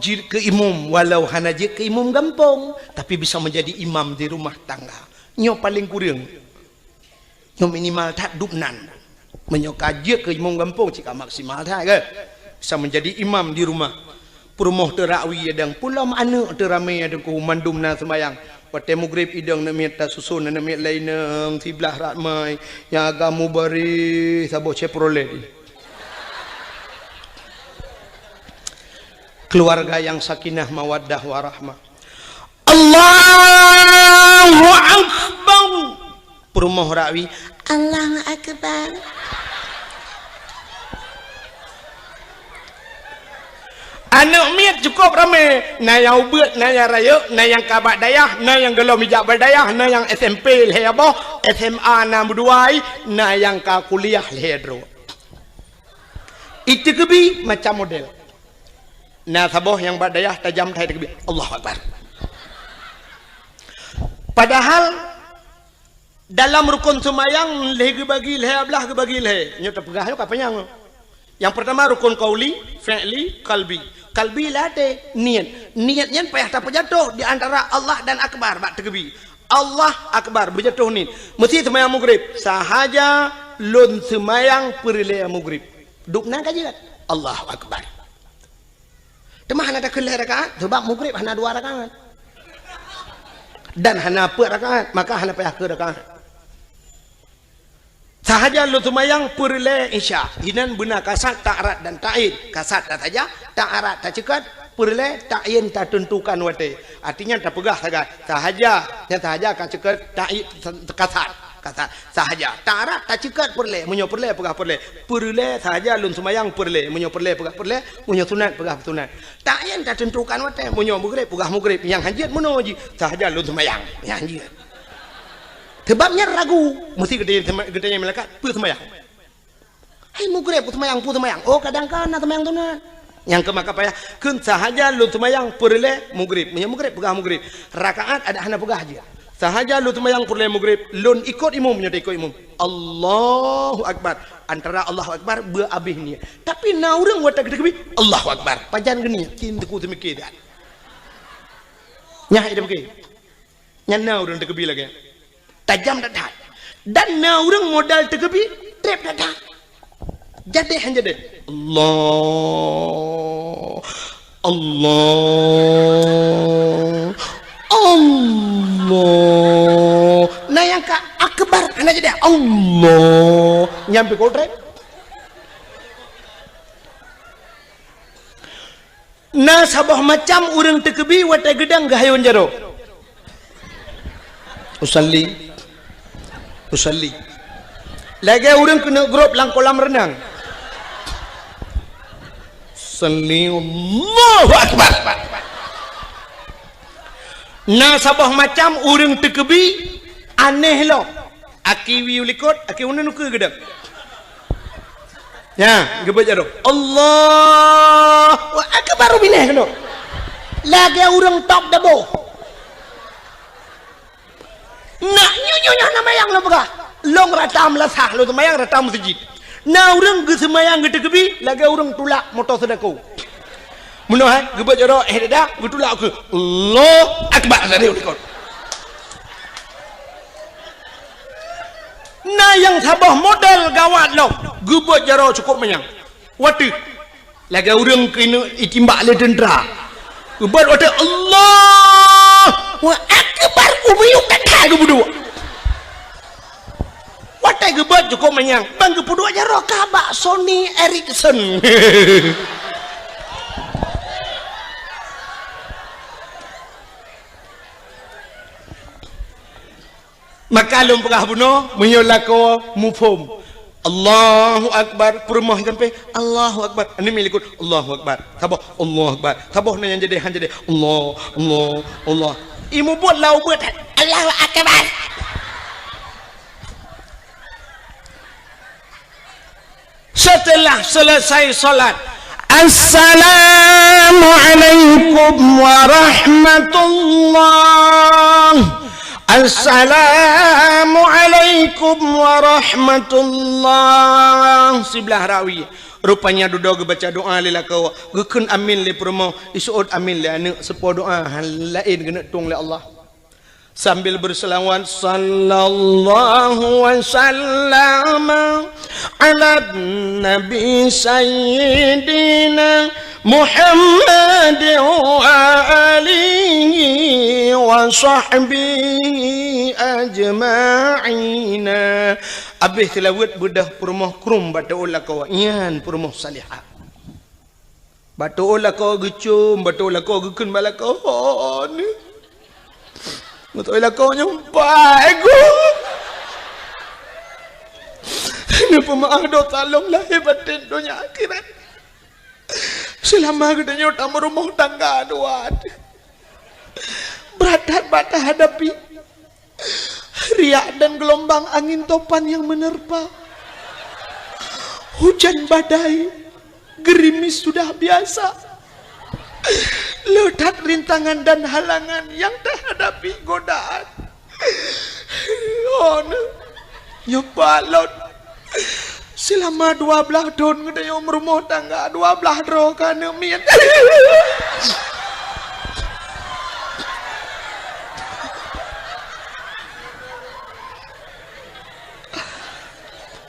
jir ke imam walau hana jir ke imam gampong tapi bisa menjadi imam di rumah tangga nyo paling kurang nyo minimal tak dupnan menyo kajir ke imam gampong jika maksimal tak ke bisa menjadi imam di rumah perumoh terakwi adang pulau anak teramai adang ku mandum na sembayang wate mugrib idang na mieta susun na miet lainang tiblah ratmai yang agamu bari sabo Chevrolet keluarga yang sakinah mawaddah warahmah Allahu Akbar perumoh rakwi Allahu Akbar anak miat cukup ramai na yang ubet na yang raya na yang kabak dayah na yang gelau mijak berdayah na yang SMP lehabo SMA na berduai na yang ka kuliah lehedro itu kebi macam model nah saboh yang berdayah tajam thai takbir Allahu Akbar padahal dalam rukun semayang leh bagi leh ablah ke bagi leh nyo terpegah yo kapanyang yang pertama rukun qauli fi'li qalbi lade niatnya payah tak jatuh di antara Allah dan akbar bak takbir Allah akbar berjatuh ni mesti semayang maghrib sahaja lun semayang perle maghrib dukna kajian Allahu Akbar temah hana tak kelih rakaat sebab maghrib hana 2 rakaat dan hana 4 rakaat maka hana payah ke rakaat sahaja lu semayang perle isya hinan benar kasat ta'arat dan ta'in kasat tak saja ta'arat tak cekat perle ta'in tak tentukan wate artinya tak pegah sahaja yang sahaja ka cekat ta'in kasat sahaja ta'arat tak cekat perle munyo perle pegah perle sahaja lun semayang perle munyo perle pegah perle munyo sunat pegah sunat ta'in tak tentukan wate munyo maghrib pegah maghrib yang hanjit muno ji sahaja lun semayang yang hanjit sebabnya ragu mesti gedenya melekat pu semayang hai maghrib pu semayang oh kadang-kadang semayang sunat yang ke maka payah kun sahaja lun semayang perle maghrib munyo maghrib pegah maghrib rakaat ada hana pegah aja sahaja lu semayang perle maghrib lun ikut imam nya ikut imam Allahu Akbar antara Allahu Akbar beabih ni tapi na urang watak dekebi Allahu Akbar pajan geni cinta ku semikir dah nyah ida bagi nyana urang dekebi lagi tajam dah dan na urang modal dekebi trap dah jadi hanya deh Allah Allah Allah. Nah yang ka akbar anak jadi Allah nyampe kodrat. Nah sabah macam orang terkebi watai gedang gahayon jaro. Usalli lagi orang kena grup lang kolam renang. Salli Allahu Akbar. Nah sabah macam orang terkebi aneh lo. Aki wiulikot, aki una nuke gedang. Ya, gebet jaro. Allahu Akbar bineh kena. Lagi orang top dabo. Nak nyonya nama yang lo begah. Long ratam lah sah lo semayang ratam masjid. Nah orang ke semayang ke tekebi lagi orang tulak motor sedekau. Munoh gebet jaro dah betulak ke. Allah Akbar tadi ulikot. Nah yang sabah modal gawat lo gebet jaro cukup menyang. Wati lagi orang kena itimbak le dendra. Gebet wati Allah wa Akbar ubiyuk kakak ke berdua. Watai gebet cukup menyang. Bang ke berdua jaro kabak Sony Ericsson. Maka lum pegah buno menyolako mufum. Allahu Akbar perumah sampai Allahu Akbar. Ini milikut Allahu Akbar. Tabah Allahu Akbar. Tabah yang jadi han jadi Allah. Imu buat lau buat Allahu Akbar. Setelah selesai salat, Assalamualaikum warahmatullah. Assalamualaikum warahmatullah. Sebelah rawi rupanya duduk baca doa lila kau gekun amin le promo isuut amin le anu sepo doa lain kena tung le Allah sambil berselawat sallallahu wasallam ala nabi sayyidina Muhammad wa alihi wa sahbihi ajma'ina. Habis tilawat budah permoh krum batu olah kau ian permoh salihah. Batu olah kau gecum, batu olah kau gekun bala kau ni. Batu olah kau nyampai ku. Ini pemaaf dosa long lahir batin dunia akhirat. Selama gedenya utama rumah tangga aduan. Berat bata hadapi riak dan gelombang angin topan yang menerpa. Hujan badai, gerimis sudah biasa. Ledat rintangan dan halangan yang tak hadapi godaan. Oh, nyebalot. Selama 12 tahun ngedaya rumah tangga 12 roh kana mian.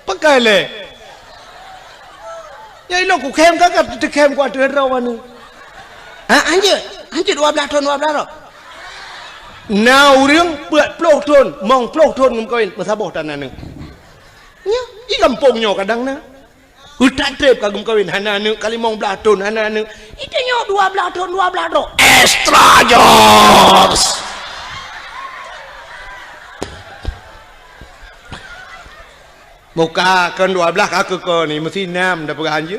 Pakai le. Ya ilo ku kem kakak tu kem ku ada raw anu. Anjir 12 tahun 12 roh. Nah urang buat 10 tahun, mong 10 tahun ngam kawin masaboh tanah ni. Nya, i kampungnya kadang na. Hutan trip kagum kawin hana nu kali mong belah tahun hana nu. Itanya 12 tahun 12 roh. Extra jokes. Muka kan 12 aku ko ni mesti 6 dah pegang je.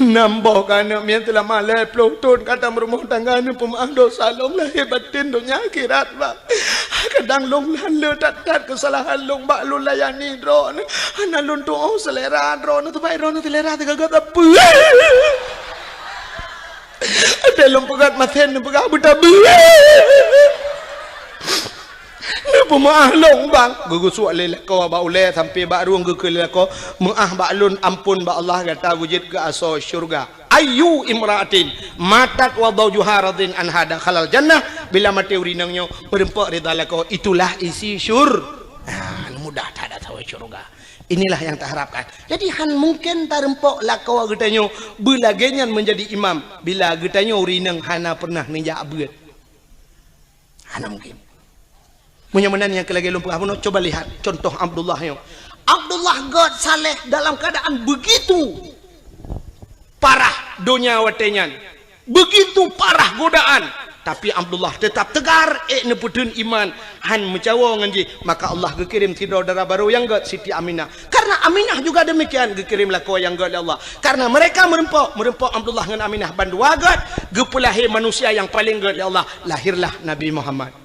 Nambah kana mian telah malai 10 tahun kata rumah tangga ni pemaaf dosa long lahir batin dunia akhirat ba. Kadang long lalu dat kesalahan long bak lu layani dro ni. Ana lun tu oh selera dro ni tu baik dro ni selera tegak apa. Ada long pegat maten ni pegat buta bu. Ni pemaaf long bang. Gugus wale kau ba ule sampai ba ruang gukul kau maaf ba lun ampun ba Allah kata wujud ke aso syurga. Ayu imra'atin matat wa zawjuha radin an hada khalal jannah bila mati urinangnya berempak ridha lako itulah isi syur. Mudah tak ada tahu syurga. Inilah yang tak harapkan. Jadi han mungkin tak rempok lah kau getanyo belagenyan menjadi imam bila getanyo urinang hana pernah ninja abad. Hana mungkin. Munya-munya yang kelagi lumpur amun coba lihat contoh Abdullah yo. Abdullah God saleh dalam keadaan begitu parah dunia watenyan. Begitu parah godaan. Tapi Abdullah tetap tegar neputun iman han mencawa nganji maka Allah gekirim saudara baru yang god Siti Aminah karena Aminah juga demikian gekirimlah kau yang god Allah karena mereka merempok Abdullah dengan Aminah bandua god gepulahi manusia yang paling god Allah lahirlah Nabi Muhammad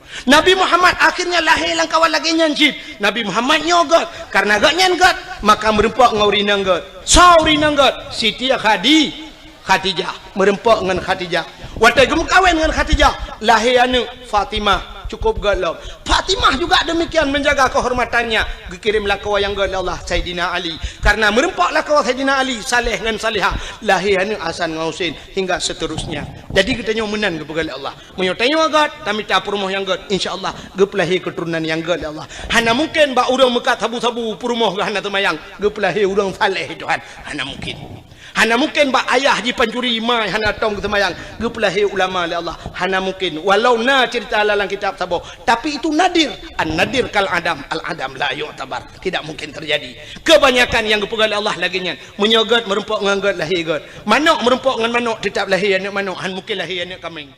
akhirnya lahir lang kawan lagi nyanjid Nabi Muhammad nyogot karena godnya god maka merempok ngaurinang god saurinang god Siti Khadijah merempok dengan Khadijah waktu gem kawin dengan Khadijah lahir anak Fatimah cukup galau Fatimah juga demikian menjaga kehormatannya dikirimlah ke wayang Allah Sayyidina Ali karena merempaklah ke Sayyidina Ali saleh dengan salihah lahir anak Hasan Husain hingga seterusnya jadi kita nyomenan kepada Allah menyotanyo agak kami tak perumoh yang god insyaallah gepelahi keturunan yang god Allah hana mungkin ba urang mekat sabu-sabu perumoh hana temayang gepelahi urang saleh Tuhan hana mungkin ba ayah di pancuri mai hana tong temayang gepelahi ulama oleh Allah hana mungkin walau na cerita dalam kitab sabo tapi itu nadir an-nadir kal adam al-adam la yu'tabar tidak mungkin terjadi kebanyakan yang gepegal Allah laginya menyogot merempok nganggot lahir god manuk merempok dengan manuk tetap lahir anak manuk han mungkin lahir anak kambing